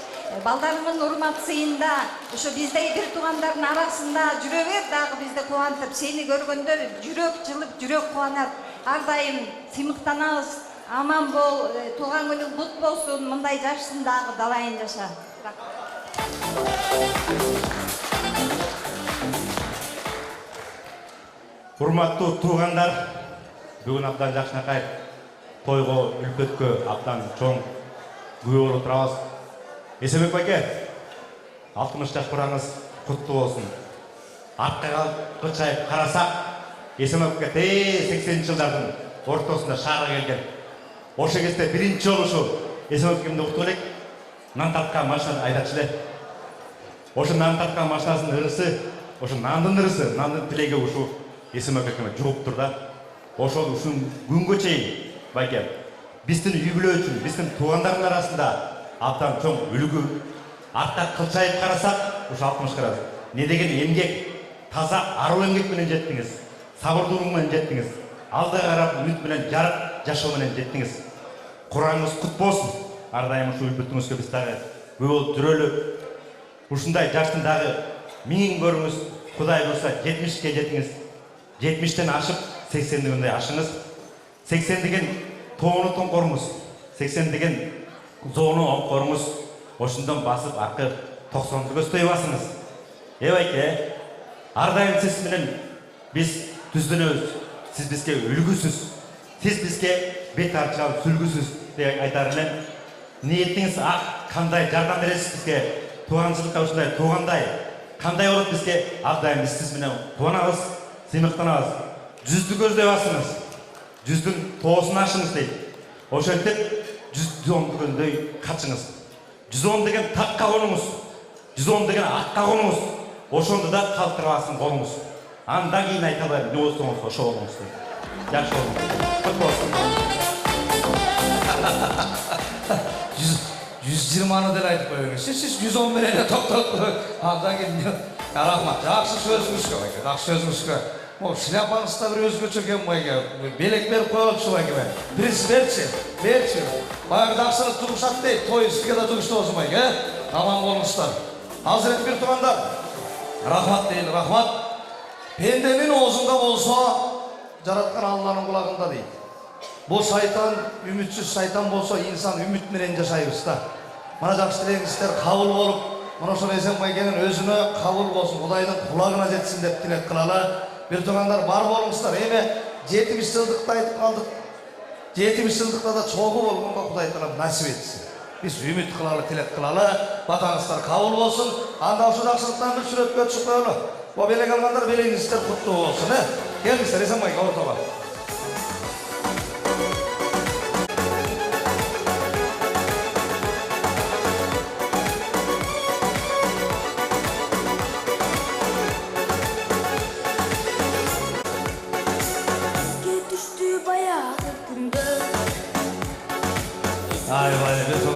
балдарыңдын урмат сыйында ошо биздей бир туугандардын арасында жүрө бер, дагы бизди кубантып, сени көргөндө жүрөк жылып, жүрөк кубанат. Ар дайым сыймыктанабыз. Аман бол, тууган күнүң кут болсун, мындай жашсын дагы далайын жаша. Урматтуу туугандар, бүгүн абдан жакшынакай тойго, үлпөткө абдан чоң күбө болуп турабыз. Эсенбек байке, 60 жаш бураңыз куттуу болсун. Артка кылчайып карасак, Эсенбекке 80 жылдардын ортосунда шаарга келген. Ошо кезде биринчи жолу ушу Эсенбекке куттуу элек, нан тарткан машина айдачу эле. Ошо нан тарткан машинасынын ырысы, ошо нандын ырысы, нандын тилеги ушу Эсенбекке жугуп тур да. Ошол ушун күнгө чейин байке, биздин үй-бүлө үчүн, биздин туугандардын арасында абдан чоң үлгү. Артка кылчайып карасак, ушу 60 градус. Не деген эмгек, таза аруу эмгек менен жеттиңиз, сабырдуулук менен жеттиңиз, алдыга карап үмүт менен жарык жашоо менен жеттиңиз. Кураңыз кут болсун. Ар дайым ушу үлпөтүңүзгө биз дагы күбө болуп жүрөлү. Ушундай жаштын дагы миң көрүңүз. Кудай буйрса 70ке жетиңиз. 70тен ашып 80 дегендей ашыңыз. 80 деген тоону тоңкоруңуз. 80 деген зоону оңкоруңуз. Ошондон басып аркы 90ды көздөй басыңыз. Байке, ар дайым сиз менен биз түздөнөбүз. Сиз бизге үлгүсүз. Сиз бизге бет арчал сүлгүсүз деп айтар элем. Ниетиңиз ак, кандай жардам бересиз бизге? Тууганчылыкка ушундай туугандай кандай болот бизге? Ар дайым биз сиз менен кубанабыз, сыймыктанабыз. Жүздү көздөй басыңыз. Жүздүн тоосун ашыңыз дейт. Ошентип 110 көздөй качыңыз. 110 деген такка конуңуз. 110 деген акка конуңуз. Ошондо да калтырабасын колуңуз. Андан кийин айта алайын, не болсоңуз ошо болуңуз дейт. Жакшы болуңуз. Кут болсун. 120-ны деле айтып коюңуз. Сиз 110 менен эле токтотуп, андан кийин рахмат. Жакшы сөзүңүзгө байке, жакшы сөзүңүзгө. Могу шляпаңыз да бир өзгөчө экен байке. Белек берип коелучу байке. Бириз берчи. Баягы жакшылык жугушат дейт. Той сизге да жугуштуу болсун байке. Аман болуңуздар. Азыр эми бир туугандар. Рахмат дейин, рахмат. Пенденин оозунда болсо, жараткан Алланын кулагында дейт. Бул шайтан, үмүтсүз шайтан болсо, инсан үмүт менен жашайбыз да. Мына жакшы тилегиңиздер кабыл болуп, мына ошол Эсенбайкенин өзүнө кабыл болсун, Кудайдын кулагына жетсин деп тилек кылалы. Бир туугандар бар болуңуздар. Эми 70 жылдыкта айтып калдык. 70 жылдыкта да чогуу болгонго Кудай таалам насип этсин. Биз үмүт кылалы, тилек кылалы. Батаңыздар кабыл болсун. Анда ошо жакшылыктан бир сүрөткө чыгып коелу. Бу белек алгандар белегиңиздер куттуу болсун, Келиңиздер Эсенбайка ортого.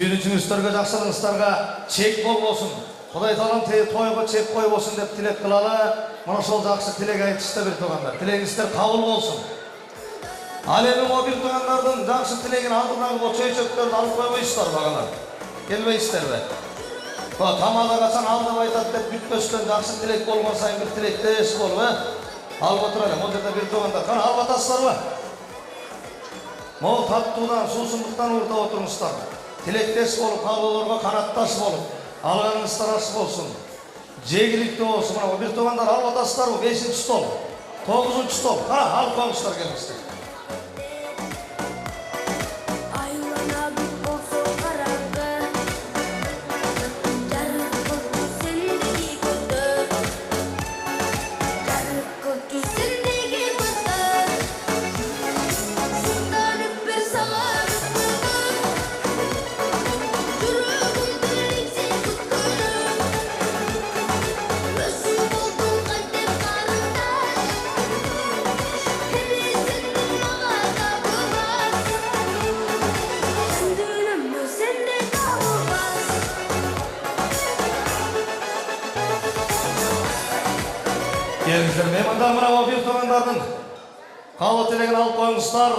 Үйрүнчүңүздөргө, жакшылыгыңыздарга чек болбосун. Кудай таалам тойго чек койбосун деп тилек кылалы. Мына ошол жакшы тилек айтышты бир туугандар. Тилегиңиздер кабыл болсун. Ал эми о бир туугандардын жакшы тилегин алдыдагы бул чөйчөктөрдү алып койбойсуздар багалар. Келбейсиздерби? Тамада качан алдап айтат деп бүтпөстөн жакшы тилек болгон сайын бир тилектеш болуп, алып отуралы. Могу жерде бир туугандар. Кана алып атасыздарбы? Могу таттуудан, суусундуктан уртап отуруңуздар. Тилектеш болуп, кабылоорго канатташ болуп, алганыңыздар аш болсун. Жегиликтүү болсун. Мына бир туугандар алып атасыздарбы? 5-чи стол, 9-чу стол. Кана алып коюңуздар келиңиздер. Айлана бүт болсо карап Келесіздер, меймандар, мына бир туғандардың қалы тілеген алып қойыңыздар.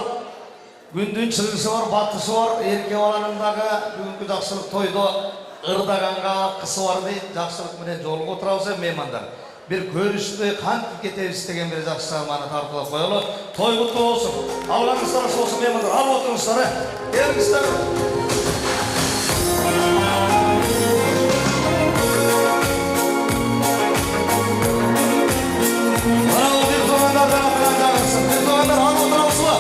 Күндүн чыгышы бар, батышы бар, ерке баланындағы бүгінгі жақсылық тойды ырдағанға қысы бар дейді, жақсылық менен жолға отырабыз меймандар. Bir görüştü, kantip ketebіз деген bir жақсы шаманы тартылып қойылы. Той құтты болсын. Алғаныңыздар ашы болсын меймандар. Ал отырыңыздар, келіңіздер. Мынау бір тоғандардан оқыған жағырсын. Bir тоғандар ал отырамызлы.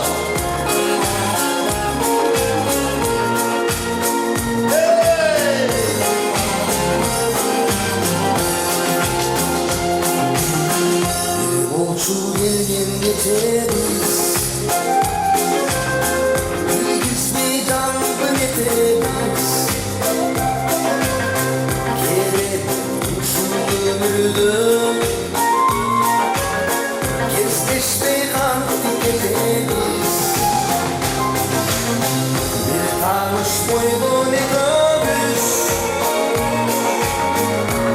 Olçu gelgen geçeriz Bilgisini canlı geteriz Gerek kuşun ömrüdüm Kesleşme kanlı geteriz Bir tanış boylu ne gömüş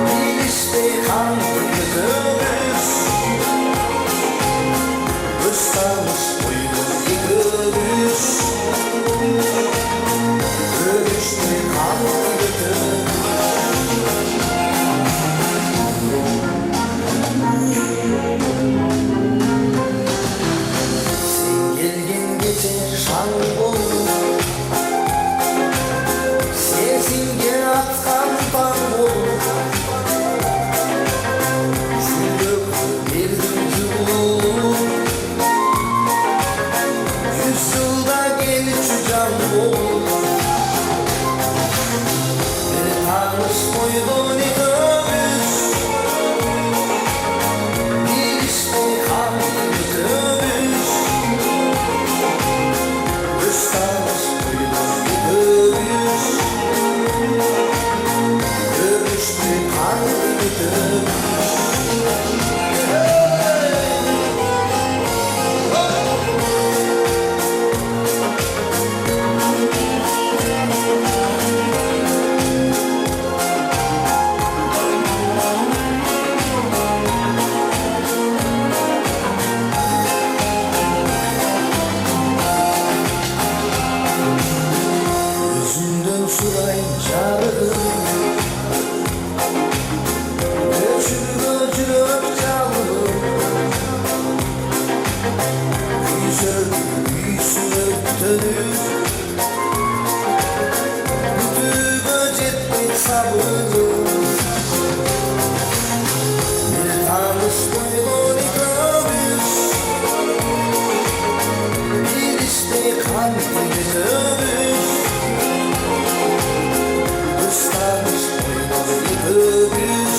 Bilişte kanlı gömüş Kıskamış uygun bir görüş Görüşte kanlı götür Sen gelgin geçer şan olur Sesin atkan ban olur Çürük bir düzülür Yüzyılda genç can olur Bir tanış boylu ne gömüş Bir işte kanlı gömüş Üç tanış boylu ne gömüş Görüştü kanlı gömüş Yüzünden surayın çağırır Göçürüp çalır Yüzünü dönür Bütün böceklik sabırır Bir tanış boylu ne gömüş Bir işte kanlı gömüş Islamış boynu görüş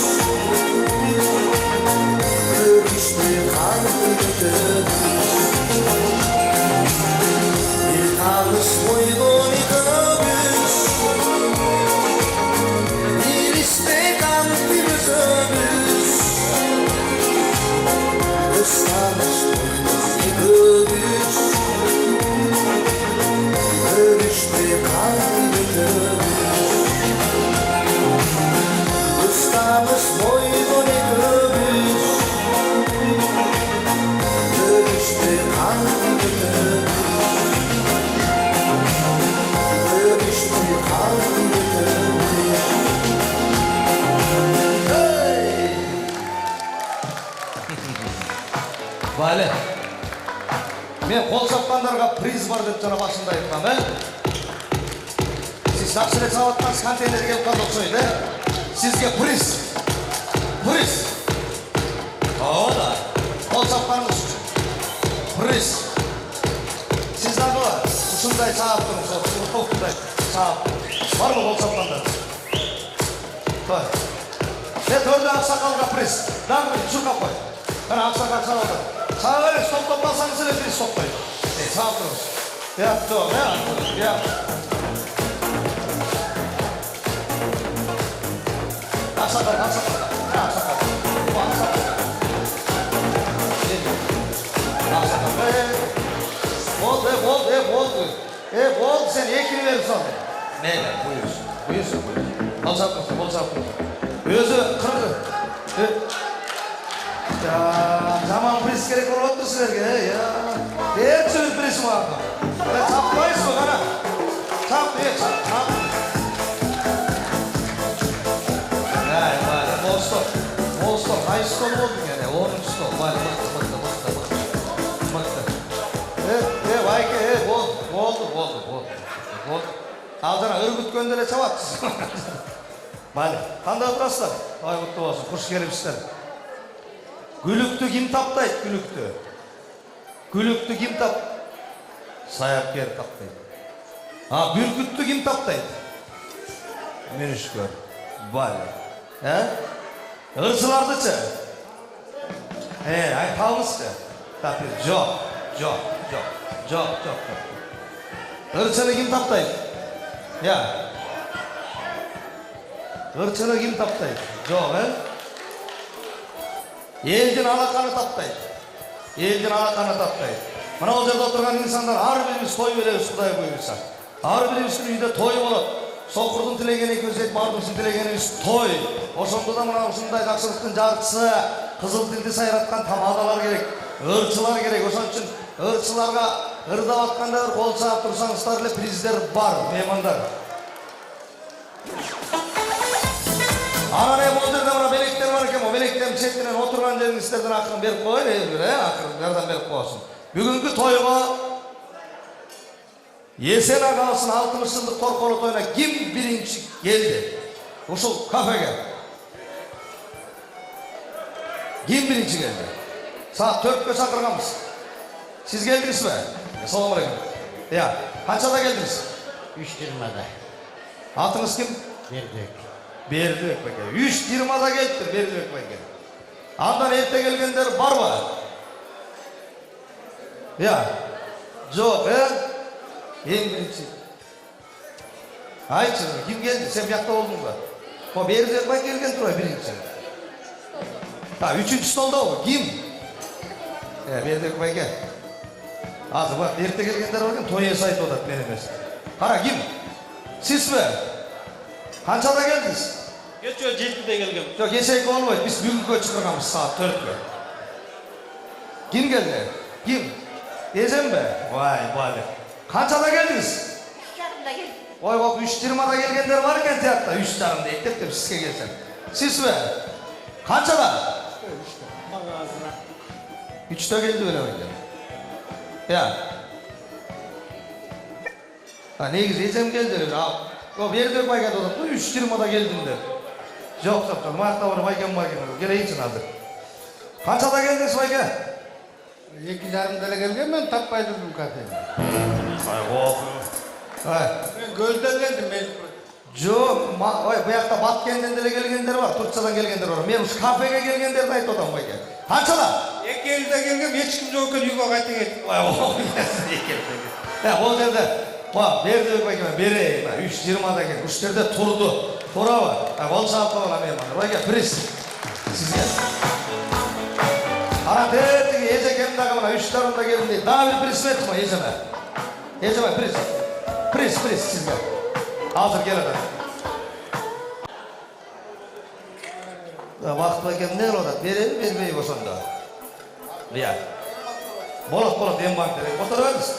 Görüştü kanlı gömüş Bir tanış boynu görüş Bir işte kanlı gömüş Islamış boynu görüş Görüştü kanlı gömüş Islamış boynu görüş Görüştü kanlı gömüş Görüştü kanlı gömüş Vale. Men qol sapqandарға приз бар деп жана башында айткам, Siz жақсы эле чалып аткансыз, контейнер келип калды окшойт, Sizге приз. Приз. Ооба. Qol sapқаныңыз үчүн. Приз. Siz дагы ушундай чаап туруңуз, ушундай чаап. Барбы qol sapқандар? Той. Төрдө аксакалга приз. Дагы чуркап кой. Мына аксакал чаап отыр. Саğa verin, stop bassanız öyle bir stoplayın. Sağ durun. Yaptı o, ne yaptı? Aksakal. Ne aksakal? Bu aksakal. Aksakal. Oldu. Sen ekini verin sonra. Neyle? Buyursun. Bol saptın. Özü kırdı. Жаман приз керек болып отыр сіздерге. Берші приз маған. Çapmayız mı bana? Çap. Bol stol. Ay stol oldu gene. 10. stol. Vay mıktı. Vay oldu. Aldana örgüt göndere çabat. Vay. Kanda oturasılar. Ay mutlu olsun. Kuş gelipsizler. Gülüktü kim taptaydı gülüktü? Gülüktü kim taptaydı? Sayapker taptaydı. Bürküttü kim taptaydı? Mürüşkör. Vay. Hırsılardıçı. Ay kalmıştı. Tabii Жоқ. Hırçını kim taptaydı? Ya. Hırçını kim taptaydı? Жоқ, Елден алақаны таптайды. Мына ол жерде отырған инсандар ар біріміз той береміз, Құдай бұйырса. Ар біріміздің үйде той болады. Соқырдың тілегені көздейді, бардымыздың тілегеніміз той. Ошондо мына ушундай жакшылыктын жарчысы, кызыл тилди сайратқан тамадалар керек, ырчылар керек. Ошон үчүн ырчыларга ырдап атканда бир кол чаап турсаңыздар эле приздер бар, меймандар. Анан бул жерде мына белектер бар экен, белектердин четинен отурган жериңиздерден акырын берип коеюн, акырын жардам берип коесун. Бүгүнкү тойго Есен агабыздын 60 жылдык торколо тоюна ким биринчи келди? Ушул кафеге. Ким биринчи келди? Саат 4-кө чакырганбыз. Сиз келдиңизби? Assalomu alaykum. Ya, канчада келдиңиз? 3:20-да. Атыңыз ким? Бердібек бәке. 3:20-да келиптир Бердібек бәке. Андан эрте келгендер барбы? Ya, жоқ, Ең бірінші. Айтшы, ким келді? Сен бияқта болдың ба? Бердібек бай келген тұрай бірінші. Үшінші столда ол, ким? Бердібек байге. Азы бақ, ерте келгендер бар екен, той есі айтып отады, мен емес. Қара, ким? Сіз бе? Қаншада келдіңіз? Жоқ, 7-де келгем. Жоқ, есейкі болмайды, біз бүгінгі шықырғанбыз саат 4-ге. Ким келді? Ким? Езем бе? Вай. Қаншада келдіңіз? 3:30-да келдім. Ой, 3:20-да келгендер бар екен театта, 3:30 deyip деп сізге келсем. Сіз бе? Қаншада? 3-те келді беле ойды. Ya. Негізі езем келді. Бердібек байға додап, 3:20-да келдім деп. Жоқ, маяқта бар байкен. Келейінші назыр. Қаншада келдіңіз байке? 2:30-да келген, мен таппай жүрдім кафеге. Мен көзден келдім. Жоқ, бұяқта Баткенден деле келгендер бар, Турциядан келгендер бар. Мен кафеге келгендерді айтып отам байке. Қаншада? 2:50-да келгем, ешкім жоқ екен, үйге қайта кеттім. Ол жерде Бердібек байке берейін, 3:20-да келген. Үштерде тұрды, тұрабы. Ол шапты ола мейман. Байке, приз. Сізге. Ара тетігі езекемдағы мына 3:30-да келдім дейді. Daha bir приз verді ма еземе? Еземе, приз. Приз сізге. Hazır gel adam. Vaqt bakayım ne oldu? Vermeyi boşanda. Ya. Bolot en bank dedi. Otururuz.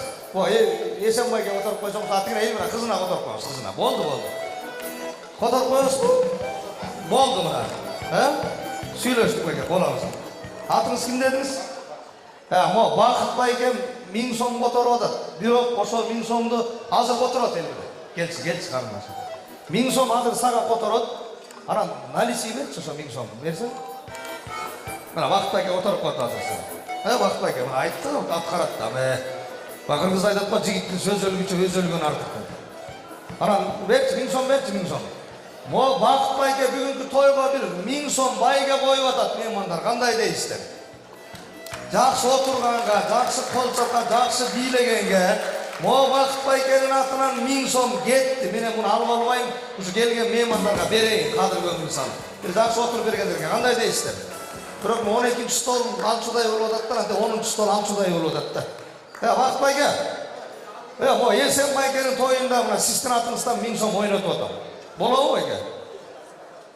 Esen bayga oturup koysam saatine iyi bırak. Kızına oturup koymuş kızına. Boldu. Oturup koyuyorsun. Boldu mu da? Söyleştik bayga bolamız. Atınız kim dediniz? Vaqt bayga 1000 so'm oturup otur. Bирок ошо 1000 so'мду азыр отурат элбир. Келчи карындашым. 1000 so'm азыр сага которот. Анан наличие берчи ошо 1000 so'м. Берсең. Мына Вакыт байке отуруп калды азыр. Вакыт байке мына айтты, аткарат да. Кыргыз айтат го, жигиттин сөз өлгүчө өз өлгөн артык. Анан берчи 1000 so'm берчи 1000 so'm. Вакыт байке бүгүнкү тойго бир 1000 so'm байге коюп атат меймандар. Кандай дейсиздер? Жақсы отырғанға, жақсы қолсаққа, жақсы билегенге, Вакыт байкенің атынан 1000 so'm кетті. Менен бұны алып албайым, ұшы келген меймандарға берейін, қадыр көңіл салып. Бір жақсы отырып бергендерге, қандай дейсіздер? Бірақ 12-ші стол алшудай болып ататтар, 10-ші стол алшудай болып ататтар. Вакыт байке, Есен байкенің тойында сіздің атыңыздан 1000 so'm ойнатып отыр. Болабы байке?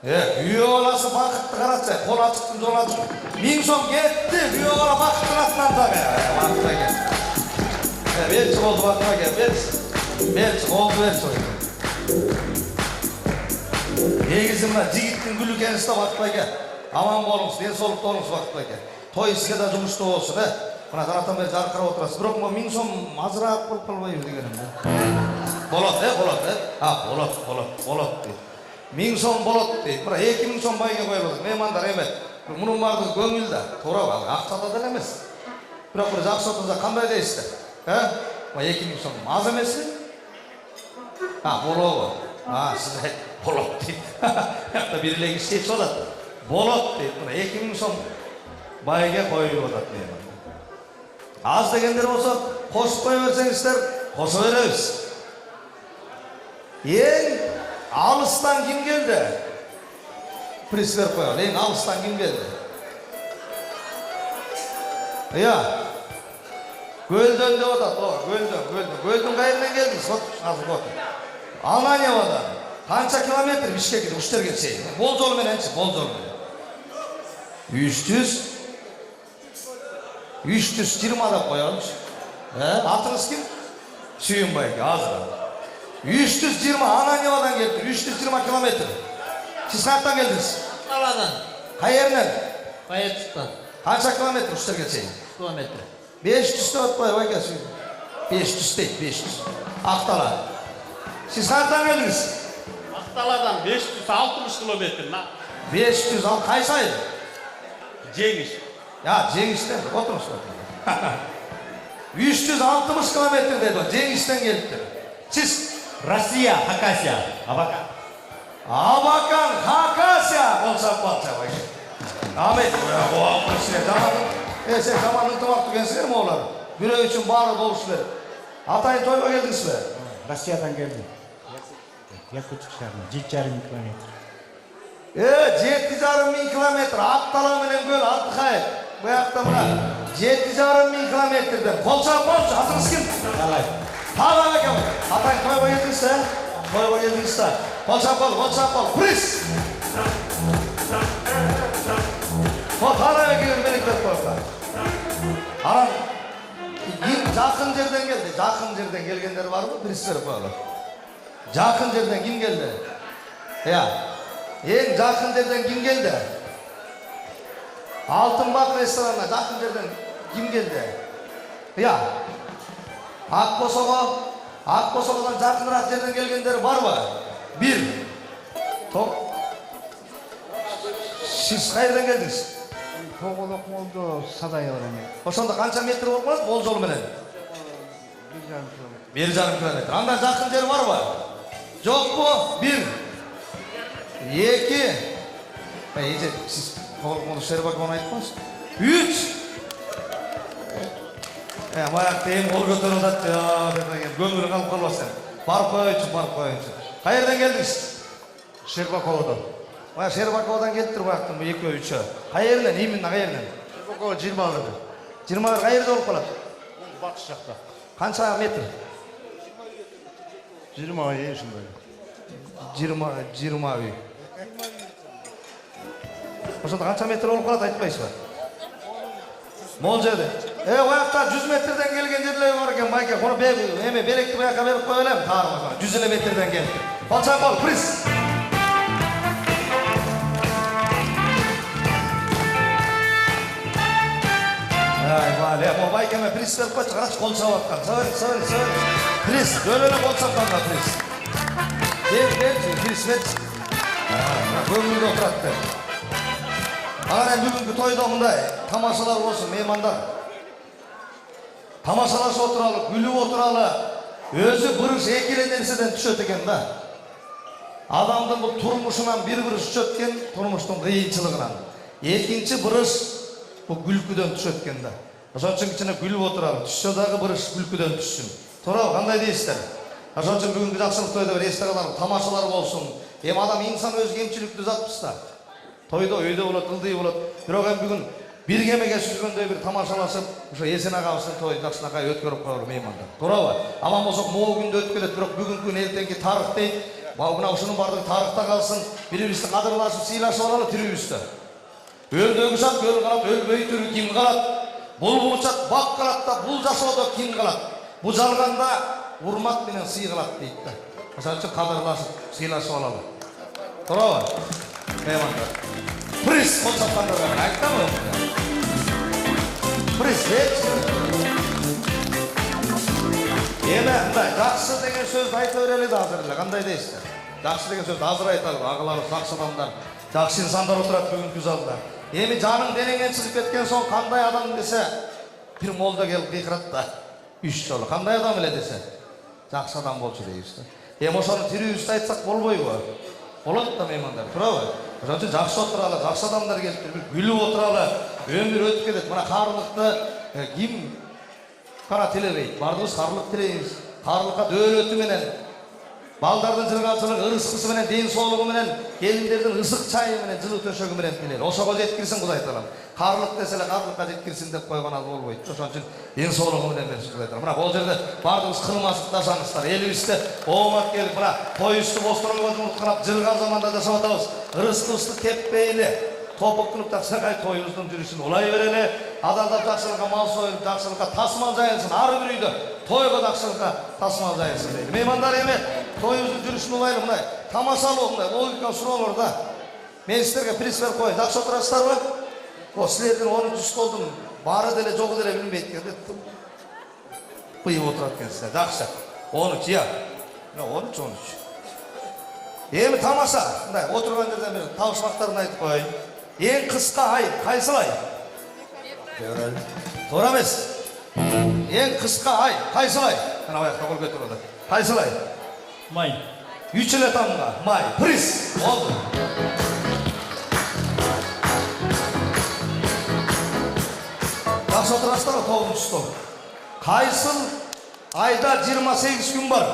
Үйе баласы бақытты қаратса, қол ачықтың жол ачық. 1000 сом кетті, үйе бала бақыттың атынан тағы. Бақытта кел. Берші болды бақытта кел, берші. Берші, қолды берші. Негізі мына жігіттің гүлі кеністі бақытта кел. Аман болыңыз, денсаулықта болыңыз бақытта кел. Той іске де жұмысты болсын, мына тарақтан бері жарқырап отырасыз. Бірақ 1000 сом азырақ болып қалмай дегенім. Болады, болады. Болады. 1000 сом болады дейді. Бірақ 2000 сом байға қойылады. Меймандар емет. Мұның барды көңілді. Тура ақшада да емес. Бірақ бір жақсы отырса қандай дейсіздер? 2000 сом аз емес пе? Болады. Сіз айт, болады дейді. Яқта бірілегі істейіп солады. Болады дейді. 2000 сом байға қойылып отырады меймандар. Аз дегендер болса, қосып қоя берсеңіздер, қоса береміз. Ең алыстан кім келді? Приз беріп қояды. Ең алыстан кім келді? Көлден деп отады. Көлдің қайырынан келдіңіз? Азық отыр. Аланьевадан. Қанша километр Бишкекке үштерге шейін? Бол жолымен әнші, бол жолымен. 320 да қоямыз. Атыңыз кім? Сүйінбай, азыра. 320, Ананьевадан келді, 320 километр. Сіз қаяқтан келдіңіз? Қаладан. Қай жерінен? Байыртыстан. Қанша километр үштерге шейін? Километр. 500 да отпай, байқа сүйін. 500 дейді, 500. Ақтала. Сіз қаяқтан келдіңіз? Ақталадан 560 километр. 500, ал қай сайын? Жеңіш. Жеңістен, отырыңыз. 360 километр деді, Жеңістен келіпті. Сіз? Россия, Хакасия, Абакан. Абакан, Хакасия. Болса, байқа. Амет. Сен заманның тымақты кенсіңер ме олар? Бүрей үшін бары болушылар. Атайын тойға келдіңіз бе? Россиядан келдім. Якутск шарына, 7,5 километр. 7,5 километр. Ақтала менен көл, Алтықай. Бұяқта мұна 7,5 километрден. Болса, атыңыз кім? Қалай. Тағы әкем. Атайын тойға келдіңіз бе? Тойға келдіңіз бе? Болса, приз! Тағы әкем менің деп қойға. Арам, жақын жерден келді. Жақын жерден келгендер бар мы? Приз беріп қойға. Жақын жерден кім келді? Ең жақын жерден кім келді? Алтын бақ ресторанына жақын жерден кім келді? Ақбосоғадан жақынырақ жерден келгендер бар ба? 1. Сіз қайырдан келдіңіз? Тоғылық молды садай орын. Ошонда қанша метр болып қалады? Ол жол менен? 1,5 километр. Анда жақын жер бар ба? Жоқ бұ? 1. 2. Сіз тоғылық молды Шербак оны айтпаңыз? 3. Маяқты ең қол көтер ұлдатты. Көңілі қалып қалбасын. Барып қойыншы. Қай жерден келдіңіз? Шербаковадан. Шербаковадан келіп тұр бақтың 2-3. Қай жерден? Именно қай жерден? Шербакова 20 метр. 20 метр қай жерде болып қалады? Батыс жақта. Қанша метр? 20 үй шындай. 20 үй. Ошонда қанша метр болып қалады айтпайсыз ба? Мол жерде. Ояқта 100 метрден келген жерлер бар екен байке. Оны беректі баяққа беріп қойылем. 100 метрден келді. Болса бол, приз! Байкеме приз беріп қойшы, қарашы қол сауатқан. Сәуір. Приз, өлелі қол сауатқанға приз. Приз берші. Көңілді отыратты. Ағарен бүгінгі тойда мұндай тамашалар болсын, меймандар. Тамашалашы отыралы, күліп отыралы, өзі бұрыш екеленерседен түшет екен да. Адамдың бұл тұрмышынан бір бұрыш түшеткен, тұрмыштың қиыншылығынан. Екінші бұрыш бұл күлкіден түшеткен да. Ошон үчүн кичине күлүп отуралы, түшсө дагы бұрыш күлкүдөн түшсүн. Туурабы, кандай дейсиздер? Ошон үчүн бүгүнкү жакшылык тойдо бир эстагалар, тамашалар болсун. Адам инсан өз кемчиликтүү затпыз да. Тойдо өйдө болот, ылдый болот. Бирок бүгүн бир кемеге сүзгөндөй бир тамашалашып, ошо Эсен агабыздын тойун жакшынакай өткөрүп коелу меймандар. Туурабы? Аман болсок могу күндө өткөрөт, бирок бүгүнкү күн эртеңки тарых дейт. Мына ушунун бардыгы тарыхта калсын. Бири-бирибизди кадырлашып, сыйлашып алалы тирүүбүздө. Өлдөгү шат өл калат, өлбөй түрү ким калат? Бул чат бак калат да, бул жашоодо ким калат? Бу жалганда урмат менен сый калат дейт да. Ошон үчүн кадырлашып, сыйлашып алалы. Туурабы? Меймандар. Приз колчаткандарга айтамы? Приз мындай жакшы деген сөздү айта берели да азыр эле. Кандай дейсиздер? Жакшы деген сөздү азыр айталы. Агаларыбыз, жакшы адамдар, жакшы инсандар отурат бүгүнкү залда. Эми жаның денеңен чыгып кеткен соң кандай адам десе, бир молда келип кыйкырат да. 3 жолу. Кандай адам эле десе, жакшы адам болчу дейбиз да. Эми ошону тирүүбүздө айтсак болбойбу? Болот да меймандар, туурабы? Ошон үчүн жакшы отуралы, жакшы адамдар келиптир, күлүп отуралы. Өмүр өтүп кетет. Мына каарлыкты ким кара тилебейт? Бардыгыбыз каарлык тилейбиз. Каарлыкка дөөлөтү менен, балдардын жыргалчылыгы, ырыскысы менен, ден соолугу менен, келиндердин ысык чайы менен, жылуу төшөгү менен билели. Ошого жеткирсин Кудай таалам. Каарлык десе эле каарлыкка жеткирсин деп койгон ал болбойт. Ошон үчүн ден соолугу менен берсин Кудай таалам. Мына бул жерде бардыгыбыз кылмасып жашаңыздар. Элибизде оомат келип, мына тоюбузду бостонугубузду унутканап, жыргал заманда жашап атабыз. Ырыскыбызды теппейли. Топуктунуп жакшыркай тоюбуздун жүрүшүн улай берели. Адамдар жакшылыкка мал союп, жакшылыкка тасмал жайылсын. Ар бир үйдө тойго жакшылыкка тасмал жайылсын дейли. Меймандар эми тоюбуздун жүрүшүн улайлы мындай тамашалуу мындай логика суроолор да. Мен сиздерге приз берип коеюн. Жакшы отурасыздарбы? Силердин 13 столдун баары деле жогу деле билинбейт экен. Быйып отурат экенсиздер. Жакшы. 13 я. 13. Эми тамаша. Мындай отурган жерден бир табышмактарын айтып коеюн. Эң кыска ай кайсыл ай? Туура эмес. Эң кыска ай кайсыл ай? Мына аякта кол көтөрүлдү. Кайсыл ай? Май. 3 эле тамга. Май. Приз. Болду. Жакшы отурасыздарбы 9 стол? Кайсыл айда 28 күн бар?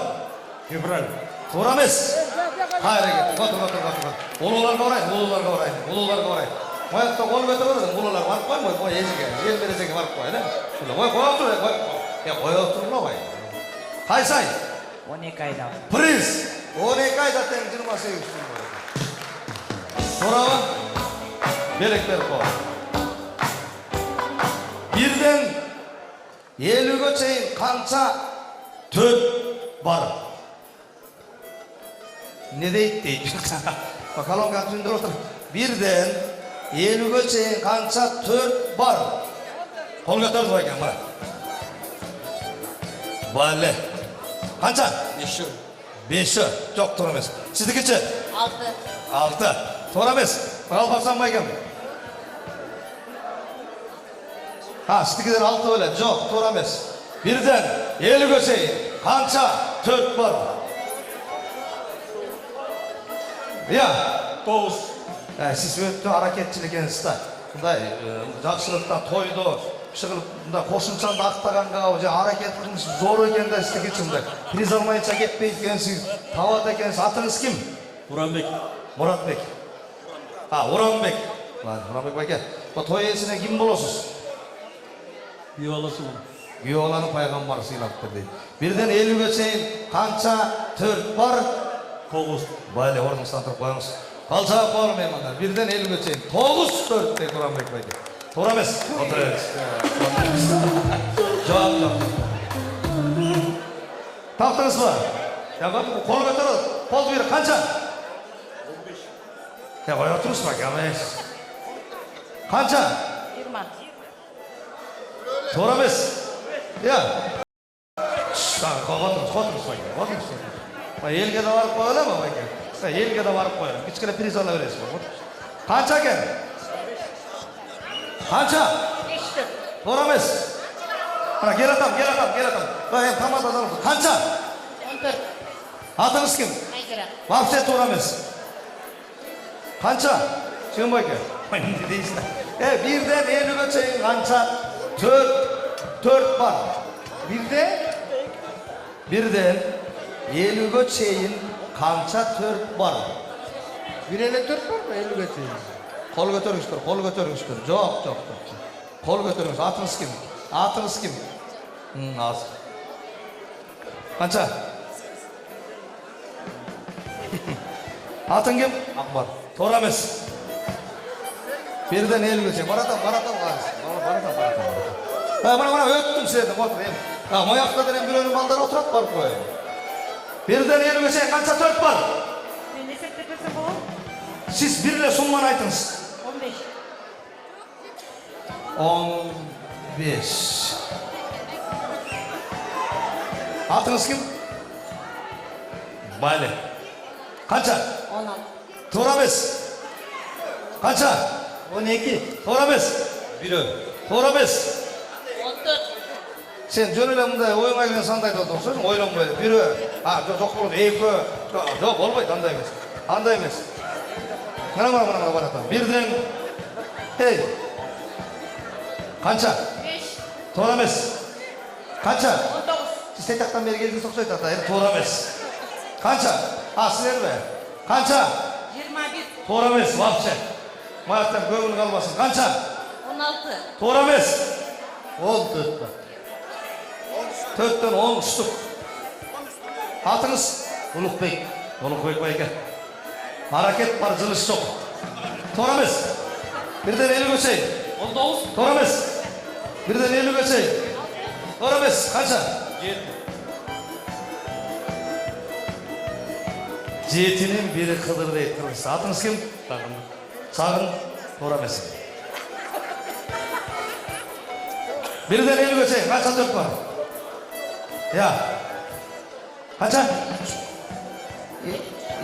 Февраль. Туура эмес. Хайрегет. Отур. Улууларга барайын. Оякта кол көтөрүлдү. Улуулар барып коймой, кой эжеге, эл бережеге барып кой, эле. Кой отур. Кайсы ай? 12 айда. Приз. 12 айда тең 28 күн бар. Туурабы? Белек берип кой. Бирден 50ге чейин канча төт бар? Не дейт? Колонка түндүрүп отур. Бирден 50ге чейин канча төт бар? Кол көтөрдү экен, мына. Бале. Канча? 5. Жок, туура эмес. Сиздикичи? 6. Туура эмес. Алпаксан байкем. Сиздикиден 6 беле. Жок, туура эмес. Бирден 50ге чейин канча төт бар? Я, 9. Сиз өтө аракетчил экенсиз да. Мындай жакшылыкта тойдо чыгып мындай кошумчанды актаганга же аракет кылмыш зор экен да сиздики мындай. Приз алмайынча кетпейт экенсиз, табат экенсиз. Атыңыз ким? Уранбек. Муратбек. Уранбек. Уранбек байке. Бу той ээсине ким болосуз? Күйөө баласы болом. Күйөө баланы пайгамбар сыйлаптыр дейт. Бирден 50ге чейин канча төрт бар? 9. Байле ордуңуздан туруп коюңуз. Калчаап коелу меймандар. Бирден 50ге чейин 9-4 дейт Уранбек байке. Туура эмес? Отурабыз. Жок. Таптыңызбы? Кол көтөрүп. Кол бир канча? 15. Кой отурсуз байке, эмес. Канча? 20. Туура эмес? Отурсуз байке. Элге да барып коелу байке. Элге да барып коелу. Кичкене приз ала бересиз. Канча экен? Канча? 5. Туура эмес? Мына келатам. Эми тамададан канча? 14. Атыңыз ким? Айгара. Вообще туура эмес. Канча? Чын байке. Эмне дейсиздер? Бирден 50ге чейин канча? 4 бар. Бирден 50ге чейин канча 4 бар? Бир эле 4 барбы 50ге чейин? Кол көтөрүңүздөр. Жок. Кол көтөрүңүз. Атыңыз ким? Аз. Канча? Atın kim? Akbar. To'g'ri emas. Birden elgacha. Baratam qarasiz. Baratam. Mana o'tdim sizdan, o'tir ham. Ha, moyoqdadan ham birovning baldari o'tirib borib qo'y. Birden elgacha qancha 4 bor? Men esepte bersem bo'ladimi? Siz birle summani aytыңыз. 15. 15. Atınız kim? Bale. Kaça? 16. To'g'ri emas. Kaça? 12. To'g'ri emas. Biri. To'g'ri emas. 14. Sen jönele bunday oyunga kelген sanды айтып отырсың, ойланбай. Бiri, жоқ болады, 2. Жоқ, болбойт, андай емес. Андай емес. Mana баратам. Birden. Hey. Qancha? 5. To'g'ri emas. Qancha? 19. Siz taytaqdan beri keldingiz o'xshaydi ata, to'g'ri emas. Qancha? Sizlarmi? Qancha? 21. To'g'ri emas, вообще. Mayatdan ko'ngil qolmasin. Qancha? 16. To'g'ri emas. 14. 4'ten 10 uçtuk. Atınız? Ulukbek. Ulukbek bayka. Hareket var, zılış çok. To'g'ri emas. Birden 50 göçey. 19. To'g'ri emas. Birden 50 göçey. To'g'ri emas. Qancha? 7. 7'nin biri Kıdır deyip kırmızı. Atınız kim? Sağın. Sağın. To'g'ri emas. Birden 50 göçey. Qancha 4 var? Ya. Kaça?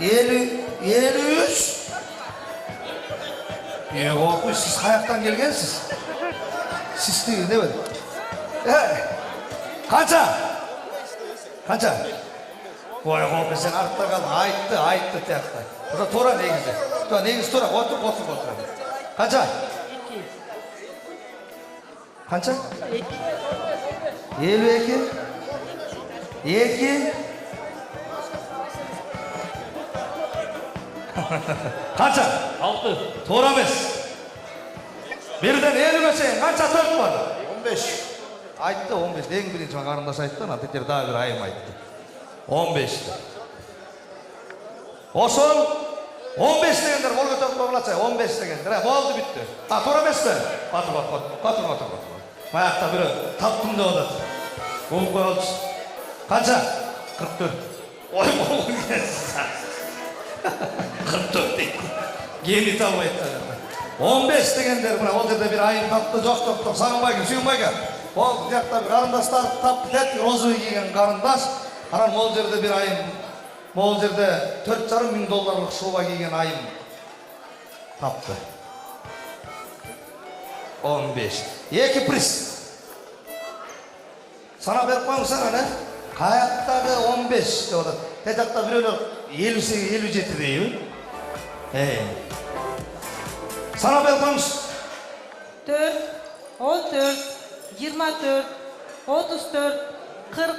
53. Yok, siz hayattan gelgensiz. Siz değil, değil mi? Kaça? Kaça? Oy, sen artta kal, ayıttı tiyakta. O da tora negizi. Negizi tora, otur. Kaça? 2. Kaça? 52. 2. Kaça? 6. To'g'ri emas. Birden 50 göçeyin. Kaça 4 var? 15. Aytdı 15. En birinci qarindosh aytdı, natijada daha bir ayım aytdı. 15. Oson 15 degenler qol ko'tarib qo'ylacha, 15 degenler. Ha, bo'ldi bitti. Ha, to'g'ri emasmi? Qotir. Mayaqta biri tapdim deb o'tadi. Qo'yib qo'yolchi. Qancha? 44. Oy, 44 deydi. Geni tanımaydı. 15 degenler buna o yerda bir ayın taptı, жоқ sağınbayga, suyunbayga. O yakta bir qarindoshlar taptı dedi, rozu kiygen qarindosh. Qaran ол жерде bir ayın, ол жерде $4,500 şuba kiygen ayın taptı. 15. 2 priz. Sana berip koyuңsana ne? Kayaktagı 15 diyor. Tezakta biröyle 58, 57 deyip. Sana berip koyuңs. 4, 14, 24, 34, 40,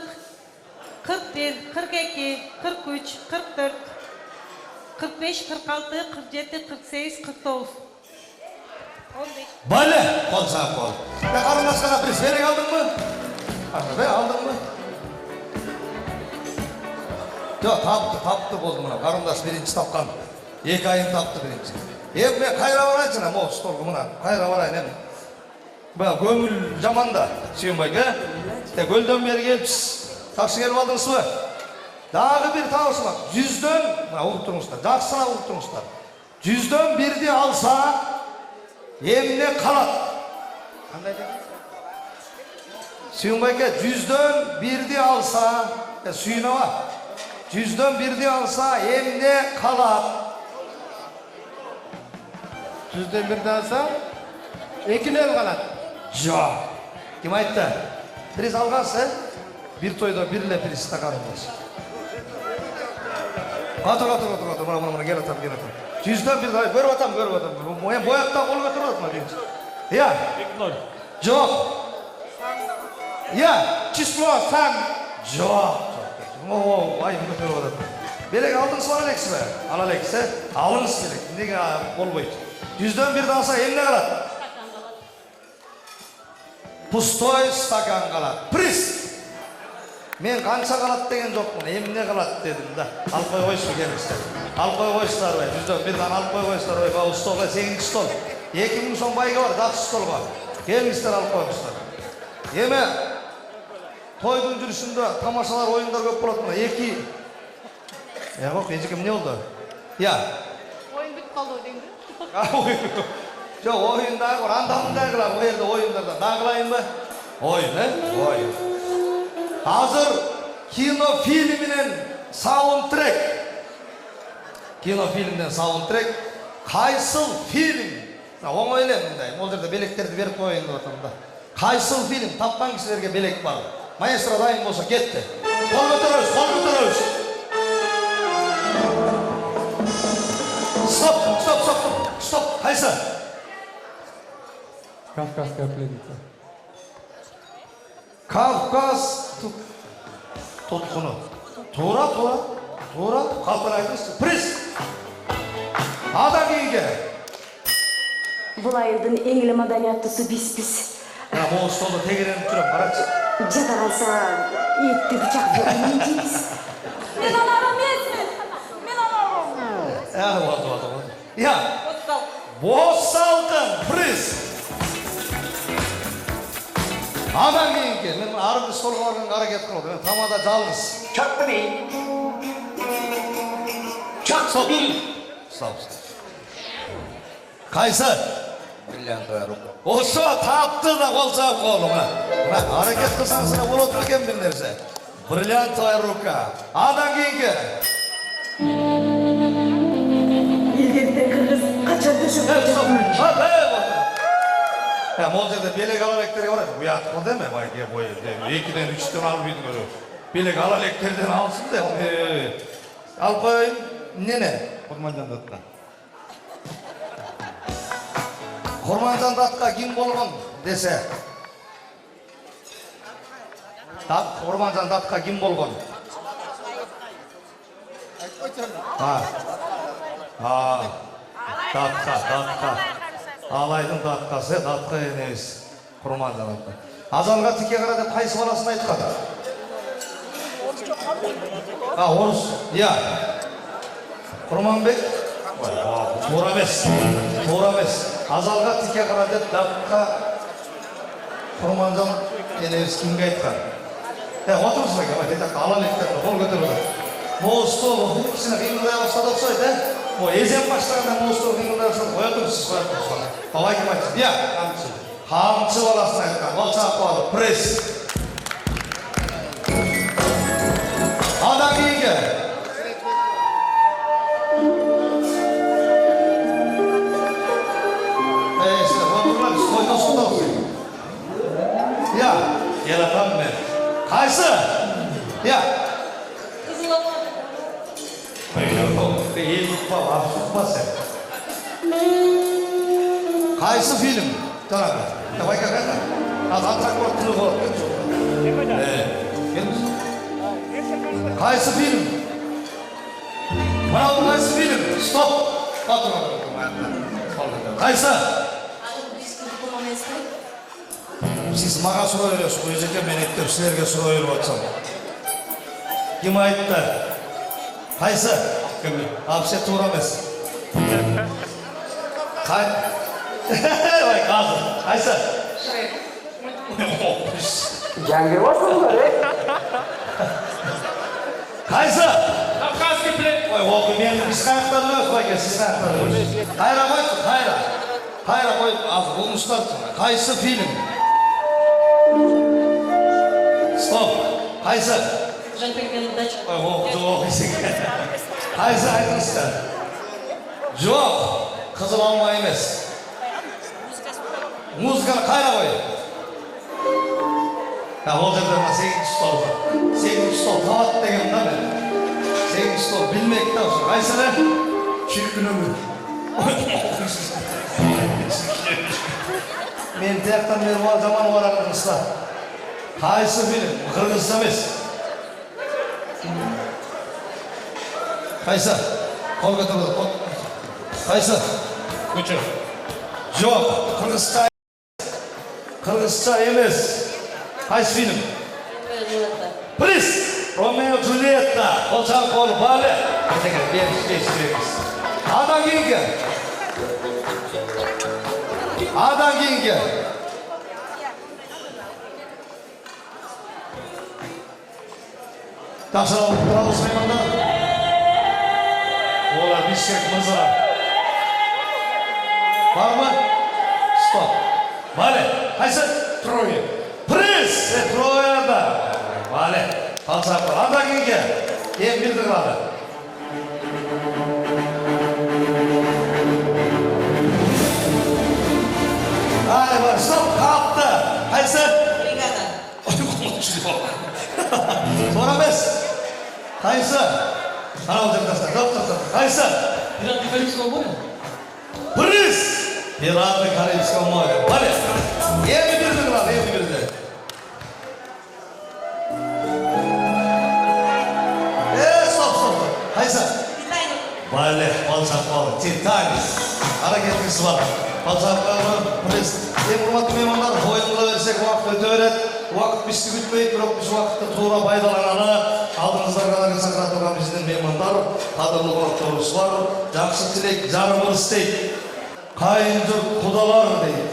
41, 42, 43, 44, 45, 46, 47, 48, 49. 15. Böyle. Kol sağ kol. Ne qarindoshga priz verek aldın mı? Aldın mı? Yok, taptı bo'ldi mana. Qarindosh birinchi topgan. 2 ayın taptı birinchi. Men qayra borayçın ha, mo stolga mana. Qayra borayın endi. Bana ko'ngil jamanda, Suyunbayga. Ko'ldan beri kelipsiz. Taksi kelip aldыңызбы? Dagı bir tavsiye bak. 100'den, urup turmuşlar. Жақсына urup turmuşlar. 100'den 1'di alsa, emne kalat. Qanday deydi? Suyunbayga 100'den 1'di alsa, suyunava. 100'den 1'di alsa, emne kalat. 100'den 1'di alsa, 2'ni kalat. Жоқ. Kim aytты? Priz alғансыз, bir toyda birle priz taqarımız. Qatır, mana gel atam. 100'den 1'di, görüp atam. Boyaqtan qol götürüp atma birinci. Ya. 2-0. Жоқ. Ya, число сан. Жоқ. Ayım götürüp atam. Belek aldыңыз ба алекс бе? Ал алекс, алыңыз белек. Неге болбойт? 100'den 1'di alsa emне қалат? Пустой стакан қалат. Приз. Мен қанша қалады деген жоқпын, емне қалады дедім да. Алып қой қойшы келіңіздер. Алып қой қойшылар бай. Жүзден бірден алып қой қойшылар бай. Бұл столға 8-ші стол. 2000 сом байға бар, жақсы столға. Келіңіздер алып қойыңыздар. Еме тойдың жүрісінде тамашалар, ойындар көп болады мына. Қоқ, ежекем не болды? Я. Ойын бітіп қалды деймін. Жоқ, ойындағы бар, анда-мындай қылам, ол жерде ойындарда. Нағылайын ба? Ойын, ойын. Hazır kino filminin soundtrack. Kino filmden soundtrack. Kaysıl film. Oңойлен мындай. Ол жерде белектерди берип коюйын деп атам да. Kaysıl film тапкан кишилерге белек бар. Маэстро дайын болсо кетти. Кол көтөрөбүз, кол көтөрөбүз. Стоп, стоп, стоп, стоп. Кайсы? Кавказская пленница. Kafkas tutqunu. Tuğra. Kalkın айтыңызшы. Приз. Адам кейінге. Бұл айылдың еңілі маданияттысы біз. Бұл столда тегереніп жүрем, қарақшы. Жата қалса, етті бычақ бөлінен жейіз. Мен анағым менсін. Мен анағым. Болды. Я. Босалқын. Приз. Адам кейінге. Мен арымды столға барған қаракет қылды. Мен тамада жалғыз. Чак бұны. Чак соғын. Стоп. Қайсы? Бриллиантовая рука. Осы тапты да қол сап қолы. Мына әрекет қылсаңызға болып тұрген бір нәрсе. Бриллиантовая рука. Адам кейінге. Елдерді қырғыз қачан düşіп Ол жерде белек алалектерге барады. Ұят қыл деме, байке бойы. 2-ден 3-тен алып үйдің өрі. Белек алалектерден алсын де. Алып қойын, нене? Құрманжан датқа. Құрманжан датқа кім болған десе? Құрманжан датқа кім болған? Датқа. Алайдың датқасы, датқа енеміз. Құрманжан датқа. Азанға тіке қара деп қайсы баласын айтқан? Орыс, я. Құрманбек? Тура емес. Азалға тіке қара деп датқа Құрманжан енеміз кімге айтқан? Отырсыз әке, алалектерді қол көтерді. Моғыстол, кісіні қиылдай бастады ұқсайды, Езен баштағанда моғыстол қиылдай бастады, қоя тұрсыз қояды тұрсыз. Қалай кім айтсын? Я, қамшы баласын айтқан, ол чақ болады, пресс. Адам кейінге. Я, ел атам мен. Қайсы? Я. Ел ұқпа, ап ұқпа сен. Қайсы фильм? Жаңағы. Давай қайда. Азанцақ болады, түлі болады. Қайсы фильм? Мынау қайсы фильм? Стоп! Қайсы? Сіз маға сұрай өресіз, өзеке мен еттеп сілерге сұрай өріп атсам. Кім айтты? Қайсы? Апсе тура емес. Қайсы? Жәңгір басын бар, Қайсы? Кавказский плен. Оқы, мен біз қаяқтарын өз байке, сіз қаяқтарын өз. Қайра қойды, қайра қойды, бұл ұстарды. Қайсы фильм? Стоп. Қайсы? Жан-Пельген дача. Оқысың. Қайсы айтыңыздар? Жоқ, қызыл алма емес. Музыканы қайра қой. Ол жерде 8-ші стол. 8-ші стол табат деген да мен. 8-ші стол білмек та осы. Қайсы да? Шіркін өмір. Мен тияқтан бері жаман орағыңызда. Қайсы фильм? Қырғыз емес. Қайсы? Қол көтерді. Қайсы? Көчір. Жоқ, қырғызша емес. Қайсы фильм? Приз! Ромео Джульетта, Олжан Қол, Балі. Адан кейінгі. Адан кейінгі. Тақшыра тұрабыз меймандар. Олар Бишкек мырзалар. Бар ма? Стоп. Балі, қайсы? Трое. Приз! Трояда. Балі, қалсапы. Ада кейінгі. Ең білді қылады. Ай, бар, стоп, қапты. Қайсы? Бригада. Sonra емес. Қайсы? Қарау жақтастар, жоқтастар. Қайсы? Пираты Карибского моря? Приз! Пираты Карибского моря. Балі, ең білді қылады, ең білді. Стоп. Қайсы? Балі, Балшақпалы, Титаник. Әрекетіңіз бар. Балшақпалы, приз. Ең құрметті меймандар, ойынға берсек уақыт өте береді. Уақыт бізді күтпейді, бірақ біз уақытты тура пайдалананы. Алдыңыздарға шақыртылған біздің меймандар, қадірлі қонақтарымыз бар. Жақсы тілек, жарымыз дейді. Қайын жұрт құдалар дейді.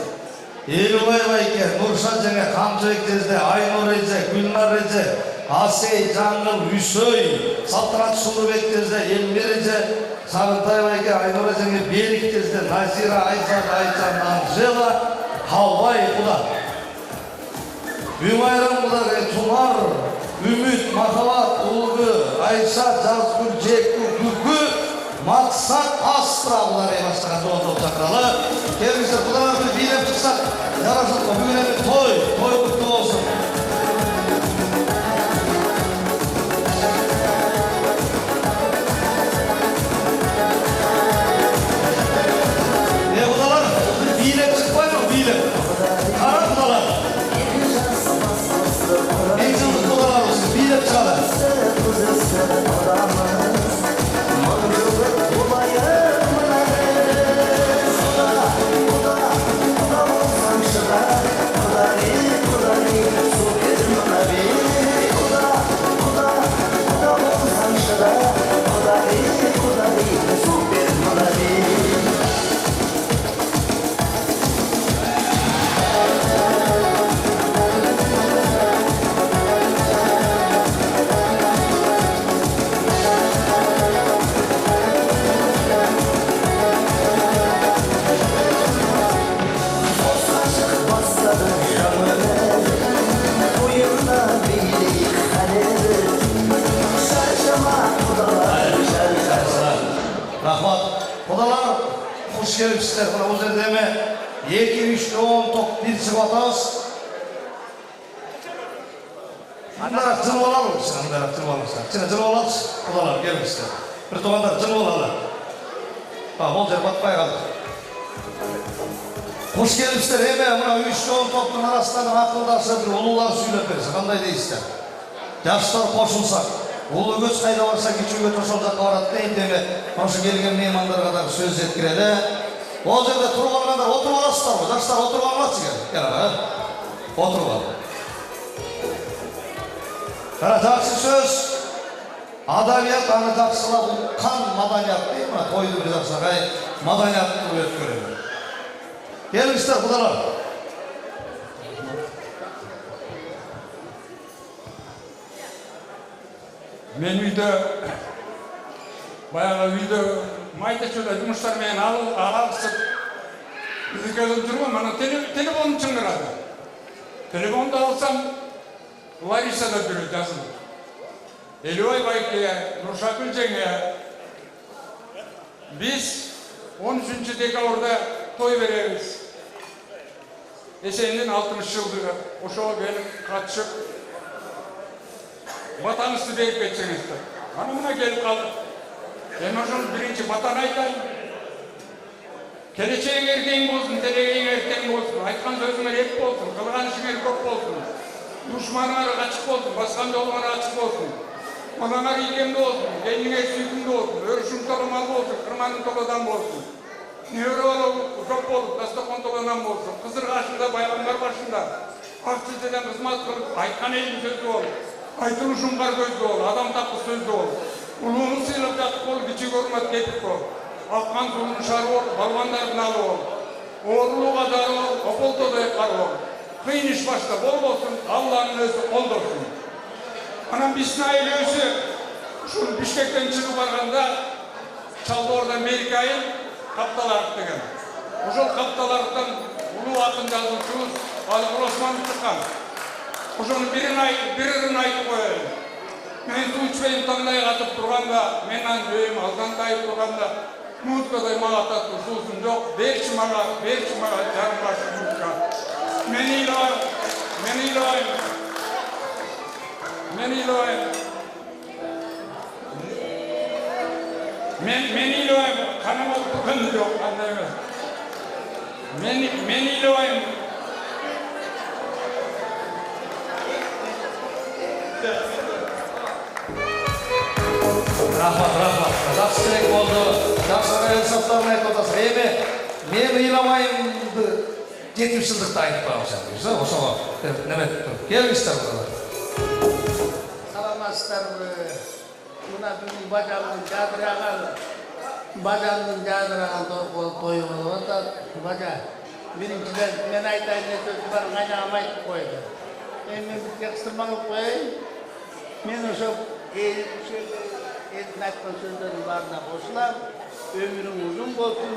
Елубай байке, Нұршат және Қамшыбек кезде, Айнұр еже, Гүлнар еже, Асей, Жаңыл, Үсөй, Салтанат Сұлыбек кезде, Елмер еже, Сағынтай байке, Айнұр ежеге Берік кезде, Назира, Айзат, Айжан, Анжела, Қалбай құда. Үймайрам құда, Тұмар, Үміт, Махаббат, Ұлғы, Айша, Жазгүл, Жекку, Күркі, Мақсат, Астра бұлар бастаған тоғын шақыралы. Келіңіздер, құдаларды билеп шықсақ, жарасып, бүгін әмі той құтты болсын. Құдалар, билеп шықпай ма, билеп? Қара құдалар. Ең жылдық құдалар осы, билеп шығады. Рахмат. Құдалар, құш келіпсіздер. Құна бұл жердеме 2-3-10 топ бір шығып атамыз. Андарақ жын оламыз. Жын оламыз. Құдалар, келіпсіздер. Бір тоғандар жын олады. Бұл жер батпай қалды. Құш келіпсіздер. Еме, мұна 3-10 топтың арасынан ақылдасы бір ұлылар сөйлеп берсі. Қандай дейсіздер? Жастар қосылсақ. Ол өз қайда барса кечуге тұршал жаққа барады деймде осы келген меймандарға да сөз жеткіреді. Ол жерде тұрып алғандар отырып аласыздар ғой. Жастар отырып алмақшы кел. Отырып ал. Қара жақсы сөз. Адабият аны жақсылап қан маданият дейді ма? Тойды бір жақсағай маданиятты өткөреді. Келіңіздер құдалар. Мен үйде, баяғы үйде майда шөйлі жұмыстармен алысып, бізді келіп жүрмін, мана телефоным шыңғырады. Телефонды алсам, Лариса да жүреді жазылып. Елуай байке, Нұршакүл жеңе, біз 13 декабрда той береміз. Есеннің 60 жылдығы, ошоға келіп қатышып, батаңызды беріп кетсеңіздер. Ана мына келіп қалды. Мен ошоны бірінші батаны айтайын. Келешегің ертең болсын, телегең ертең болсын. Айтқан сөзіңер еп болсын, қылған ішіңер көп болсын. Душманыңар açık болсын, басқан жолыңар açık болсын. Малаңар икемді болсын, келіңер сүйкімді болсын, өрішің толымал болсын, қырманың толыдан болсын. Нөре болып жоқ болып, дастархан толыдан болсын. Қызыр қашында, байғамбар башында. Ақ жүздеден қызмат қылып, айтқан елдің сөзі болып. Айтылышым бар көзді ол, адам тапқы сөзді ол. Ұлуын сыйлап жатып ол, кіші көрмет кетіп ол. Аққан суын шары ол, балуандардың алы ол. Оғырлуға дары ол, ополтодай қар ол. Қиын іш башта бол болсын, Алланың өзі қолдосын. Анан биздин айыл өзі, ушул Бишкектен чыгып барганда, Чалдоордон Америкайын Капталарык деген. Ошол Капталарыктан улуу акын жазуучубуз Алик Осмонов чыккан. Ошонун бирин айтып коеюн. Мен суу ичпейин таңдай катып турганда, менен жөөйүм алгандайып турганда, музыкадай мага татуу суусун жок, берчи мага жарым башты музыка. Мен ыйлабайм, каным болуп турган жок, андай эмес. Мен ыйлабайм. Рахмат. Жақсы тілек болды. Жақсы рұқсаттарын айтып отырсыз. Мен ыйламайымды 70 жылдықта айтып қойғанбыз. Ошоға неме тұрып. Келіңіздер бұлар. Саламатсыздар. Мына бүгін бажамның жадыраған тойы болып жатыр. Бажа, біріншіден мен айтайын не сөзі бар, қайнағам айтып қойды. Мен бір текстірмаңып қойайын. Мен ошо елдің айтқан сөздердің барына қосылам. Өмірің ұзын болсын.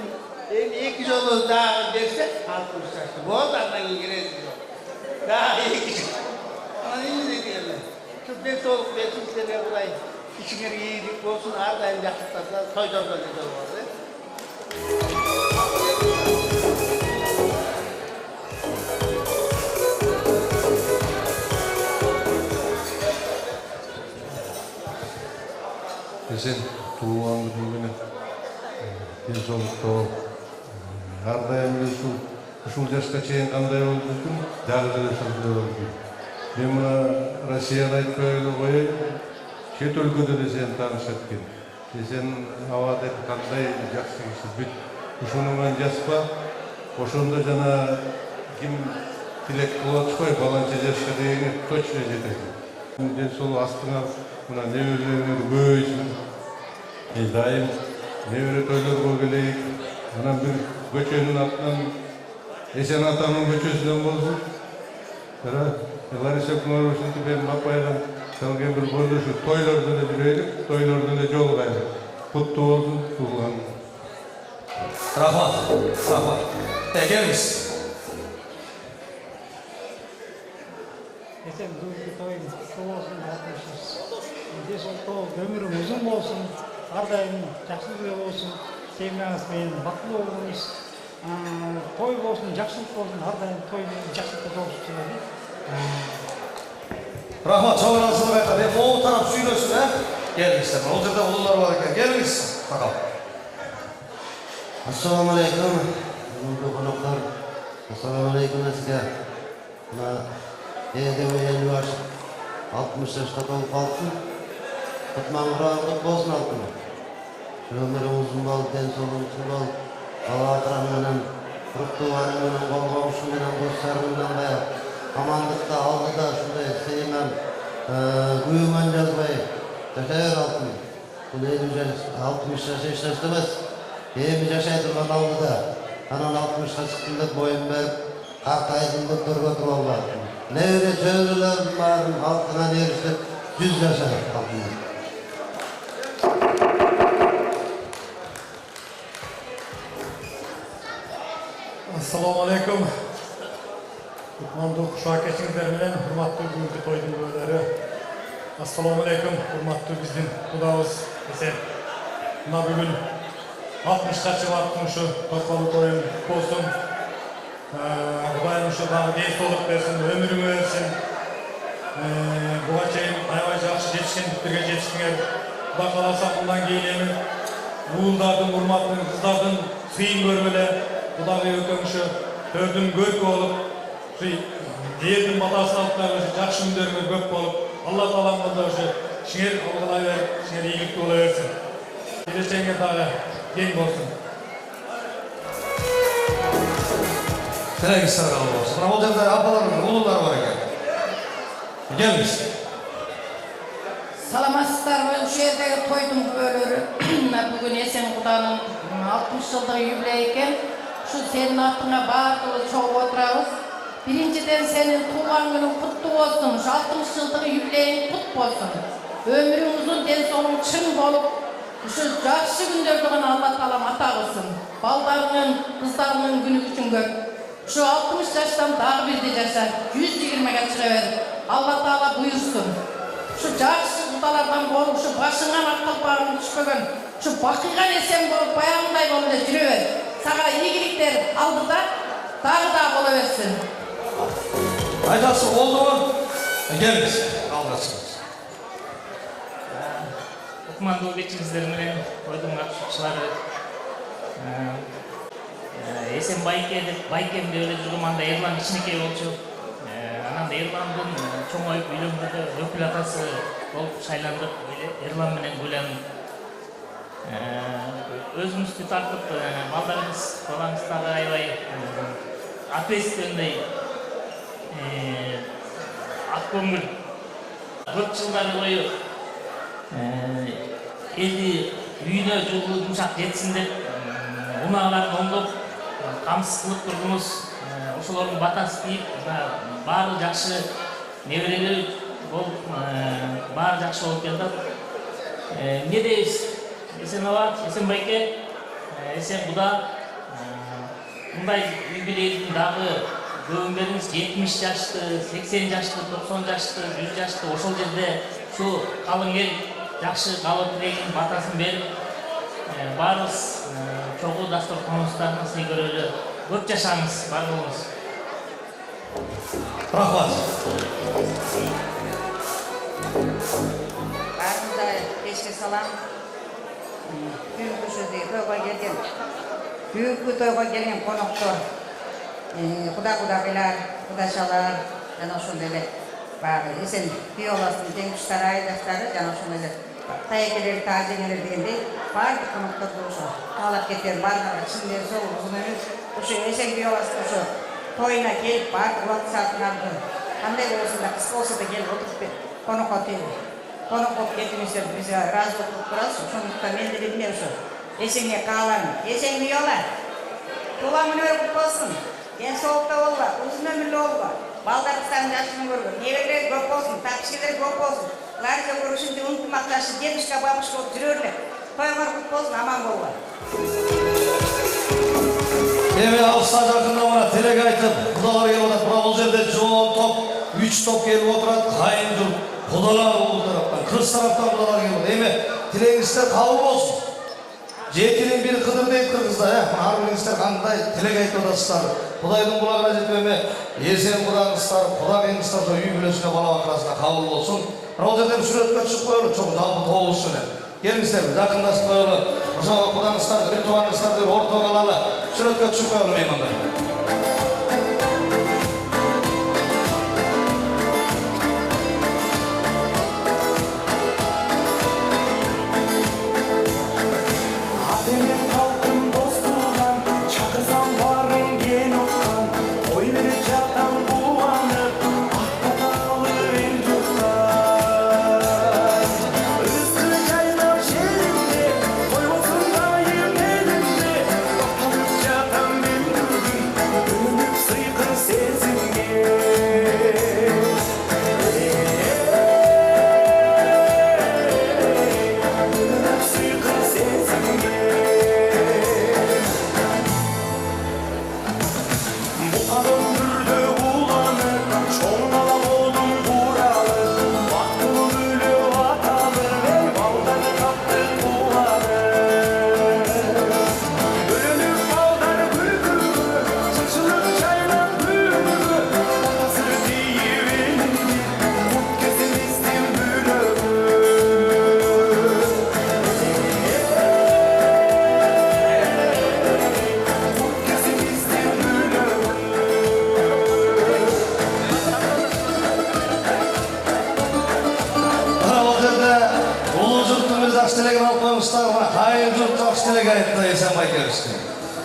Екі жолы дағы берсек, 60 жашты. Болды, андан керегі жоқ. Дағы 2 жыл. Анан еміне келді. Şu денсаулық берсін сіздерге бұлай. İçіңер иелік болсын, ардайым жақсылықтарда тойдорға жетер болды. Сен туылған күні денсаулықта бол. Ардайым ушул жашқа чейин кандай болду десем, дагы деле ошондой болду. Мен мына Россияны айтпай коеюн, чет өлкөдө да сени таанышат экен. Сен абада кандай жакшы киши бүт ушунуңан жаспа, ошондо жана ким тилек кылып атышпай, баланча жашка дегенге точно жетет. Денсаулык астыңа мына неберелериңер көбөйсүн. Дайым небере тойлорго келейик. Анан бир көчөнүн атынан Эсен атанын көчөсүнөн болсун. Лариса Кумаровичтин мен апайдан келген бір бөлөшү тойлордо эле жүрөйлүк, тойлордо эле жолугайлык. Куттуу болсун туулган. Рахмат. Келиңиз. Ертең бүгінгі тойың құтты болсын, денсаулық өмірің ұзын болсын, әрдайым жақсылығы болсын, семьяңыз менен бақытты болыңыз, той болсын, жақсылық болсын, әрдайым той жақсылықта жолығып жүреді. Рахмат, çok разылық айтады. Оғы тарап сөйлесін, келіңіздер. Ол жерде ұлылар бар екен. Келіңіз. Бақал. Ассаламалейкум. Қонақтар. Ассаламалейкум әске. Елі ашып, 60 жашқа толып қалсын. Құтман құрағындық болсын алтын. Өмірі ұзын болып, денсаулығын болып, бала атыраңменен, құрықтуғаныңменен, қолғаушыңменен, достарыңменен баяп, амандықта алдыда шындай сеймен, күйімен жазбай, жашайыр алтын. Бұл 60 жаш еш емес. Емі жашай тұрған алдыда. Анан 60-ға шықтыңдық бойын беріп, қартайдыңдық тұрға тұрып албадым. Nevre çözülerin varım halkına erişip 100 yaşar halkına. Assalamu alaikum. Kutmandık şu aketçilikler bilen hurmatlı bugünkü toydun böyleri. Assalamu alaikum. Hurmatlı bizim Kudağız Esen. Buna bugün 60'ta çıvattın şu toplalı toyun olsun. Құдайым шыдағы денсаулық берсін, өмірің өрсін. Бұға чейін аябай жақсы жетіскендіктерге жетістіңер. Құда қаласа бұндан кейін буылдардың, ұрматтың, қыздардың сыйын көрмелі. Құдағы өтіңші төрдің көркі болып, елдің батасын алыптағы жақсы үндеріңіз көп болып, Алла Тағалам шыңер алғылай беріп, шыңер игілікті бола берсін. Келешеңер дағы кең болсын. Тілегіз сарғалы болсын. Бұл жерде апалар мен ұлылар бар екен. Келіңіз. Саламатсыздарбы? Ушул жердеги тойдун күбөлөрү бүгүн Эсен Куданын 60 жылдык юбилей экен. Ушу сенин атыңа баардыгыбыз чогуп отурабыз. Биринчиден сенин туулган күнүң куттуу болсун. Ушу 60 жылдык юбилейиң кут болсун. Өмүрүң узун, ден соолугуң чың болуп, ушу жакшы күндөрдү гана Алла Таала мата кылсын. Балдарыңын, кыздарыңын күнү күчүнгөн. Ушу 60 жаштан дагы бирди жаша, 120ге чыга бер. Алла Таала буйрсун. Şu жақсы құдалардан болып, şu башыңан аққалпағын түшпеген, şu бақиған есен болып, баяғындай болып жүре бер. Саға игіліктер алдыда, дағы да бола берсін. Айтасы oldu mu? Geliniz. Algasınız. Okumandığı geçinizlerine koyduğum katılımcıları Esen Baykem de öyle durumanda Erlan içindeki yolcu. Ananda Erlan'ın çoğu bölümünde öpül atası olup şaylandık. Erlan menen gülen özümüzü tartıp baldarımız balamızdağı aybay atbesi öndey Akkoңгүл 4 жылдар бою элди үйүнө жолу жумшак жетсин деп унааларды оңдоп камсыз кылып турдуңуз. Ошолордун батасы тийип баары жакшы неберелер болуп баары жакшы болуп жатат. Эмне дейбиз? Эсен аба, Эсен байке, Эсен куда мындай юбилейдин дагы көбүңөрүңүз 70 жашты, 80 жашты, 90 жашты, 100 жашты ошол жерде şu калың эл жакшы калып тилегин батасын берип баарыбыз чогуу дасторконубузда насый көрөлү. Көп жашаңыз, бар болуңуз. Рахмат. Баарыңызга кечке салам. Бүгүнкү тойго келген коноктор, кудагыйлар, кудашалар, жана ошондой эле баягы Эсен Биоластын жеңгичтери, айдаштары, жана ошондой эле таекелер, таажеңелер дегендей баардык конокторду ошо таалап кеткен баардыгы чын сол узун эмес. Ошо Эсен Биоластын ошо тойуна келип баардык убакыт саатын алды. Кандай болсун да кыска болсо да келип отуруп конок болуп кетиңиздер, биз ыраазы болуп турабыз. Ошондуктан мен деле эмне ошо Эсенге каалайм. Эсен Биола, туулган күнүңөр кут болсун. Ден соолукта болба, узун өмүрлүү болба. Балдарыңыздардын жашын көргөн, неберелер көп болсун, тапкичелер көп болсун. Ларжа көрүшүндү ынтымакташып, дедушка, бабушка болуп жүрөрлөр. Тойуңар кут болсун, аман болгула. Эми алыстан жакында мына тилек айтып, кудалар келип атат. Бирок бул жерде жоон топ, 3 топ келип отурат. Кайын журт, кудалар бул тараптан, кыз тараптан кудалар келип атат. Эми тилегиңиздер кабыл болсун. Жетинин бири кыдыр дейт кыргыздар, ар бириңиздер кандай тилек айтып атасыздар. Кудайдын булагына жетип эми Эсен кудаңыздар, кудагыңыздар ошо үй бүлөсүнө бала бакырасына кабыл болсун. Бирок ал жерден сүрөткө чыгып коелу, чоң жалпы тобубуз менен. Келиңиздер, жакындашып коелу. Ошо кудаңыздарды, бир тууганыңыздарды ортого алалы. Сүрөткө чыгып коелу меймандар.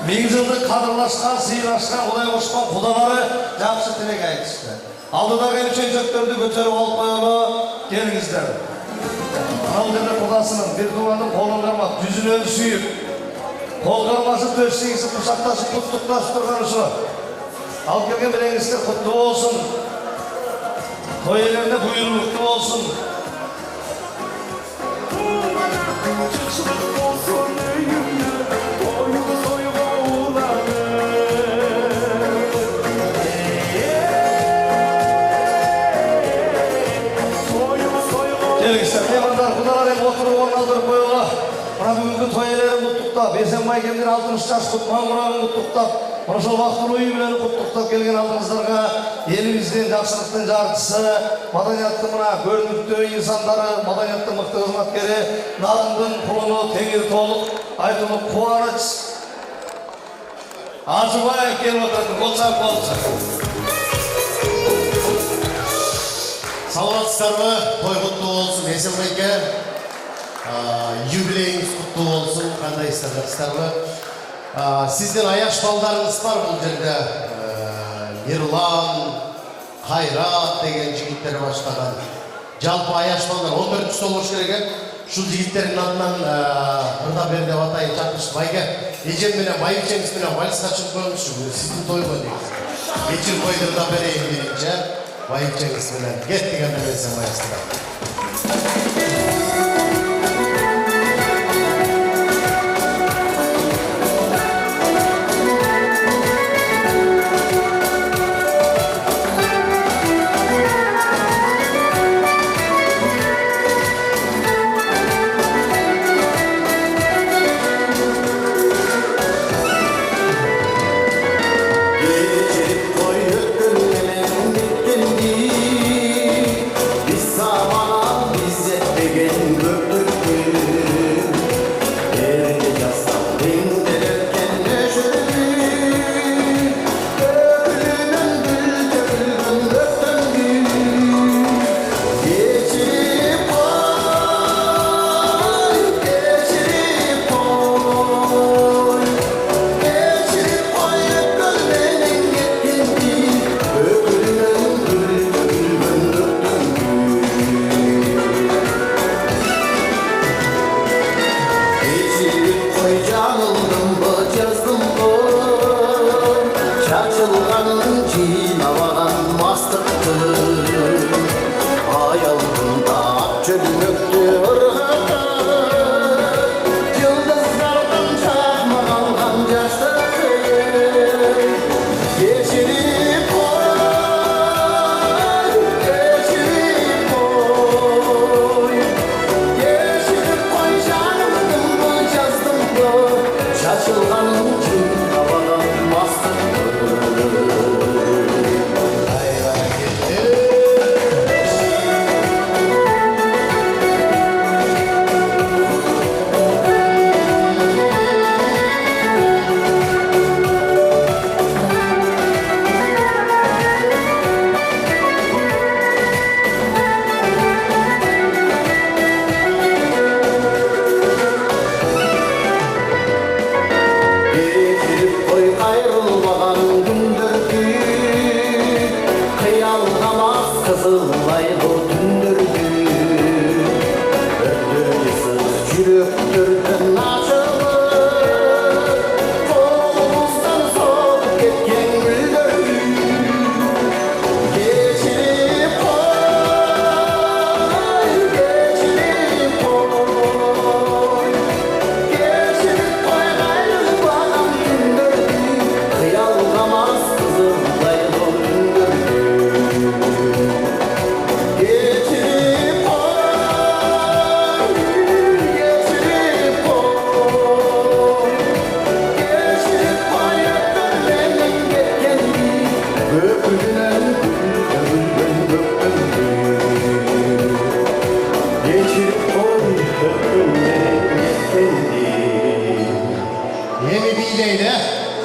Миң жылдык кадырлашкан, сыйлашкан, Кудай кошкон кудалары жакшы тилек айтышты. Алдыдагы чөйчөктөрдү көтөрүп алып коелу, келиңиздер. Al dedi kudasının bir duvarın kolun karmak, yüzünü suyup, kol karması döşseyisi kuşaktaşı kutluklaşı durgan şu. Al kelgen bilengizler kutlu olsun. Toy ellerinde buyurluklu olsun. Gelgisler, mehmanlar, kudalar hem oturup ornaldırıp koyuyorlar. Bana bugünkü toy elleri mutlulukta, Besenbay kemdir 60 yaş kutman kurağın mutlulukta. Bana şol vaktını uyu bilen kutluktap kelgen aldığınızlarga elimizden жақсылықтың жарчысы, madaniyatlı mına görünüktü insanları, madaniyatlı mıқты hizmetkeri, narındın kulunu tengir tolup, aytılıp kuvanıç. Acıbay kelip oturdu, kolçak kolçak. Саламатсыздарбы? Той құтты болсын, Эсенбайке. Юбилейіңіз құтты болсын, қандайсыздар, жақсыларбы? Сізден аяш балдарыңыз бар бұл жерде. Ерлан, Қайрат деген жігіттер баштаған. Жалпы аяш балдар 14 жыл болуш керек. Шул жігіттердің атынан ырда бер деп атайын шақырышты. Байке, ежем менен байбичеңіз менен вальсқа шығып қойыңызшы. Сіздің той ғой негізі. Вечер тойды ырда берейін дейінші. Байбичеңіз менен кеттік әндемесен байыстыра.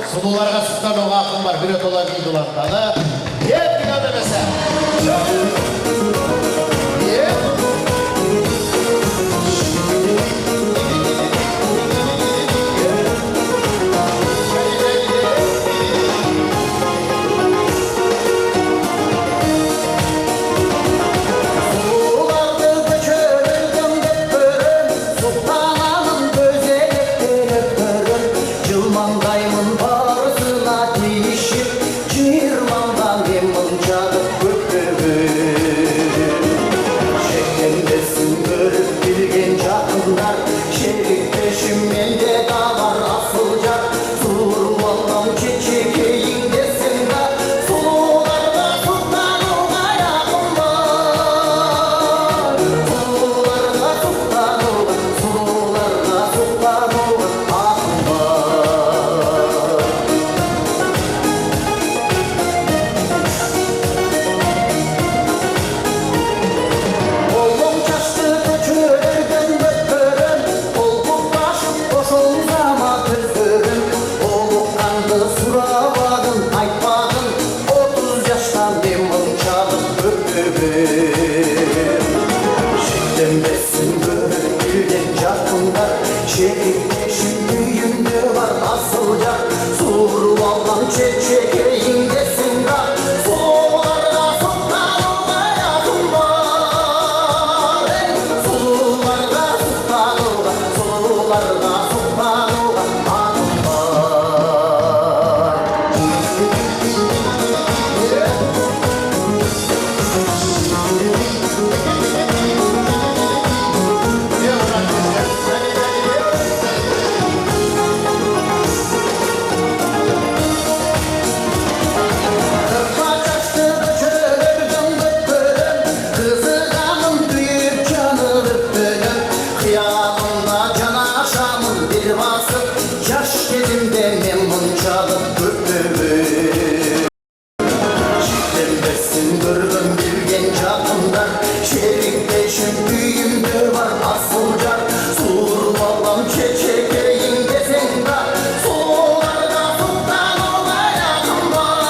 Сұлуларға сұқтан оға ақын бар, бір өт олар дейді олантаны. Еттік әдемесі. Çirkleşim mende da var asılca Sulur vallam çiçeğin desinda Sulularda sultan ola yakın var Sulularda sultan ola Sulularda sultan ola akın var Oğlum çaştı köçürden götürün Olgun başım koşulzama tüzürün Oğluklandı surabadın aytmadın 30 yaştan demon çalıp öpürün Şekten besin görür bilgen çarpında Şerifleşim büyümde var asılca Sur vallam çeçeğin desin da Sularda sultan ola yakın var Sulularda sultan ola Sulularda sultan ola akın var Kırka çaştı çölden götürün Kızı kanım büyük canı öptürün Kıyamında can aşamın bir basıp Yaş kedimde memnun çalıp öptürün Çiftem besin gördüm bilgen çapında Şerifleşim büyümde var asılca Sur vallam çeçeğin desen da Sularda sultan ola yakın var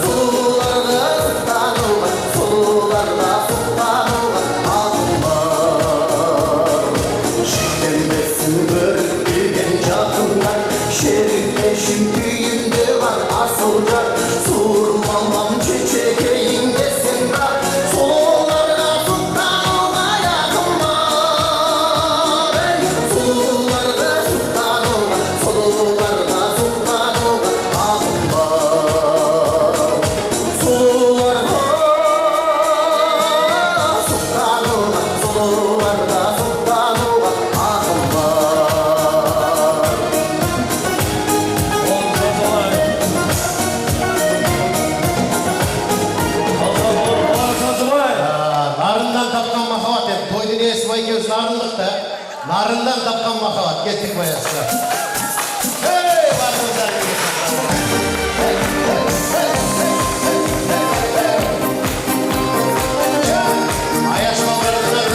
Sularda sultan ola Sularda sultan ola akın var Çiftem besin gördüm bilgen çapında Şerifleşim büyümde var asılca Sur vallam çeçeğin desen da Sularda sultan ola yakın var Sularda sultan ola Sularda sultan ola akın var Sularda sultan ola Sularda sultan ola akın var Narından tapkan mahavat hep. Toydun iyesi bayköz narınlıkta. Narından tapkan mahavat. Gettik bayasına. Hey! Varımızlar Ayaş mallarımızlar.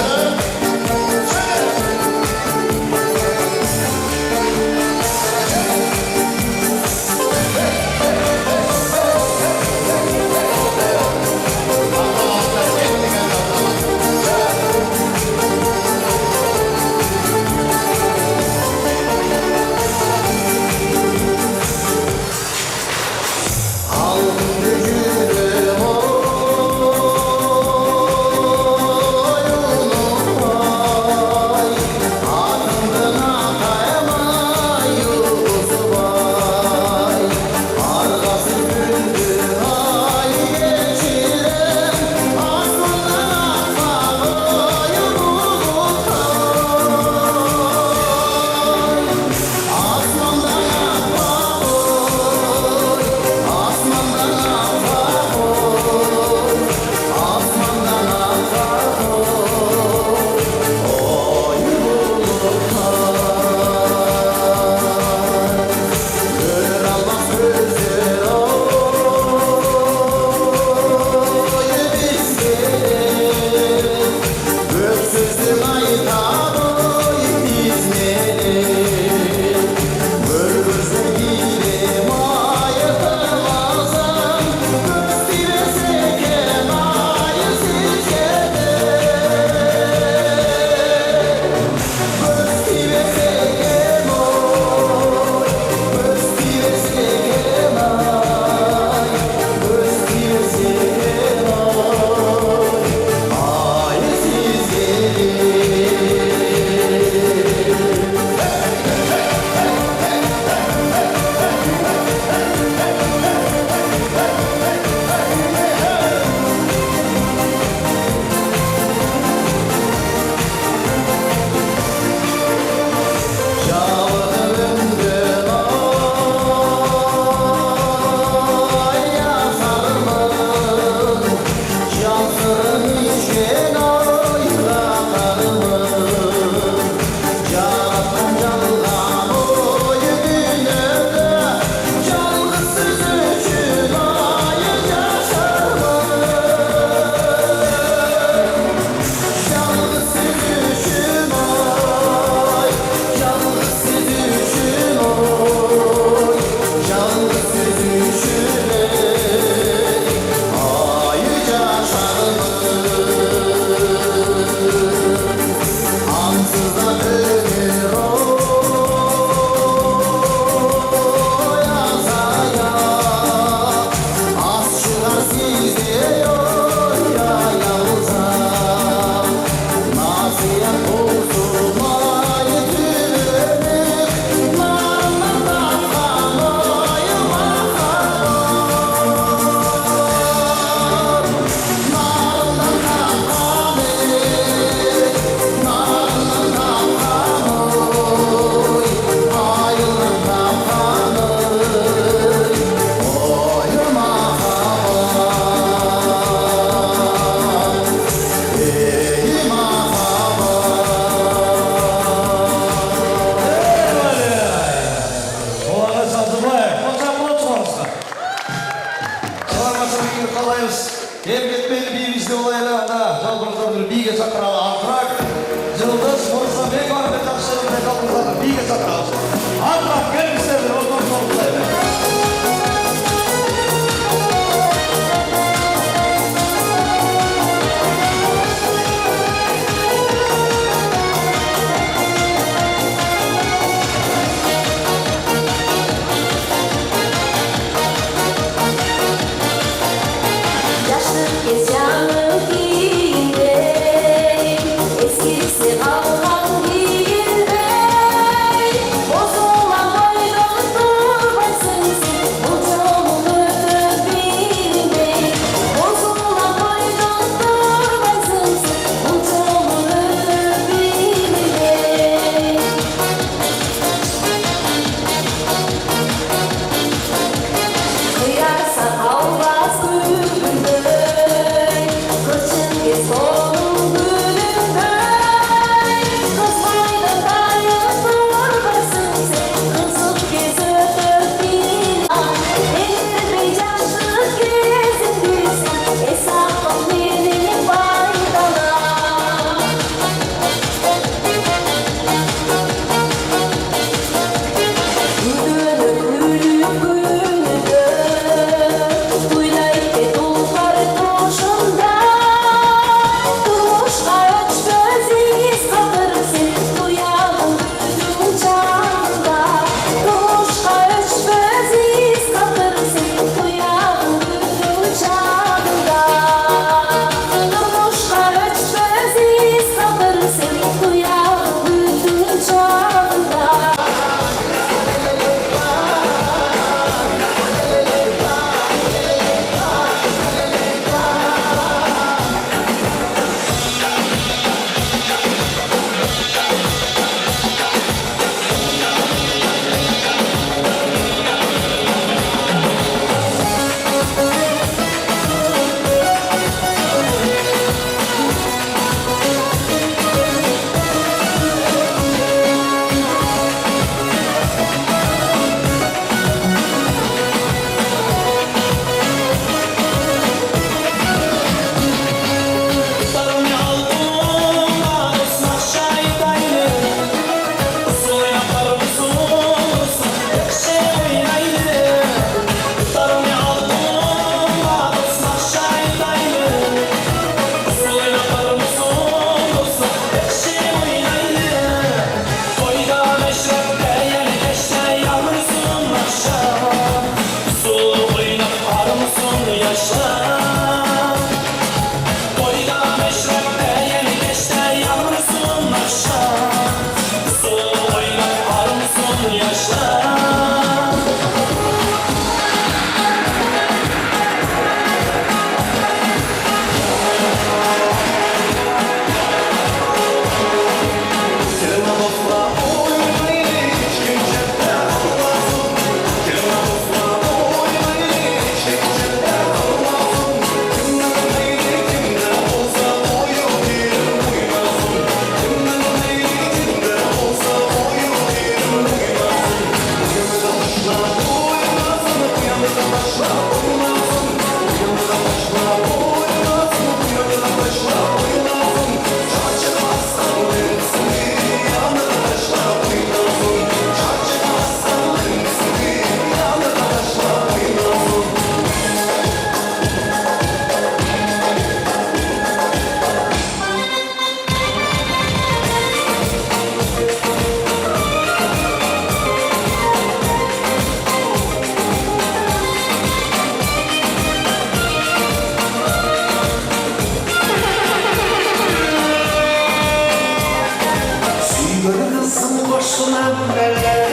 koşulan neler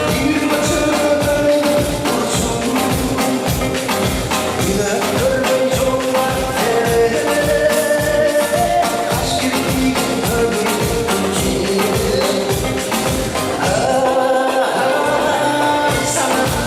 bir bacının kurşun yine ölüm yollar kaç gibi ömür ki sana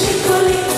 She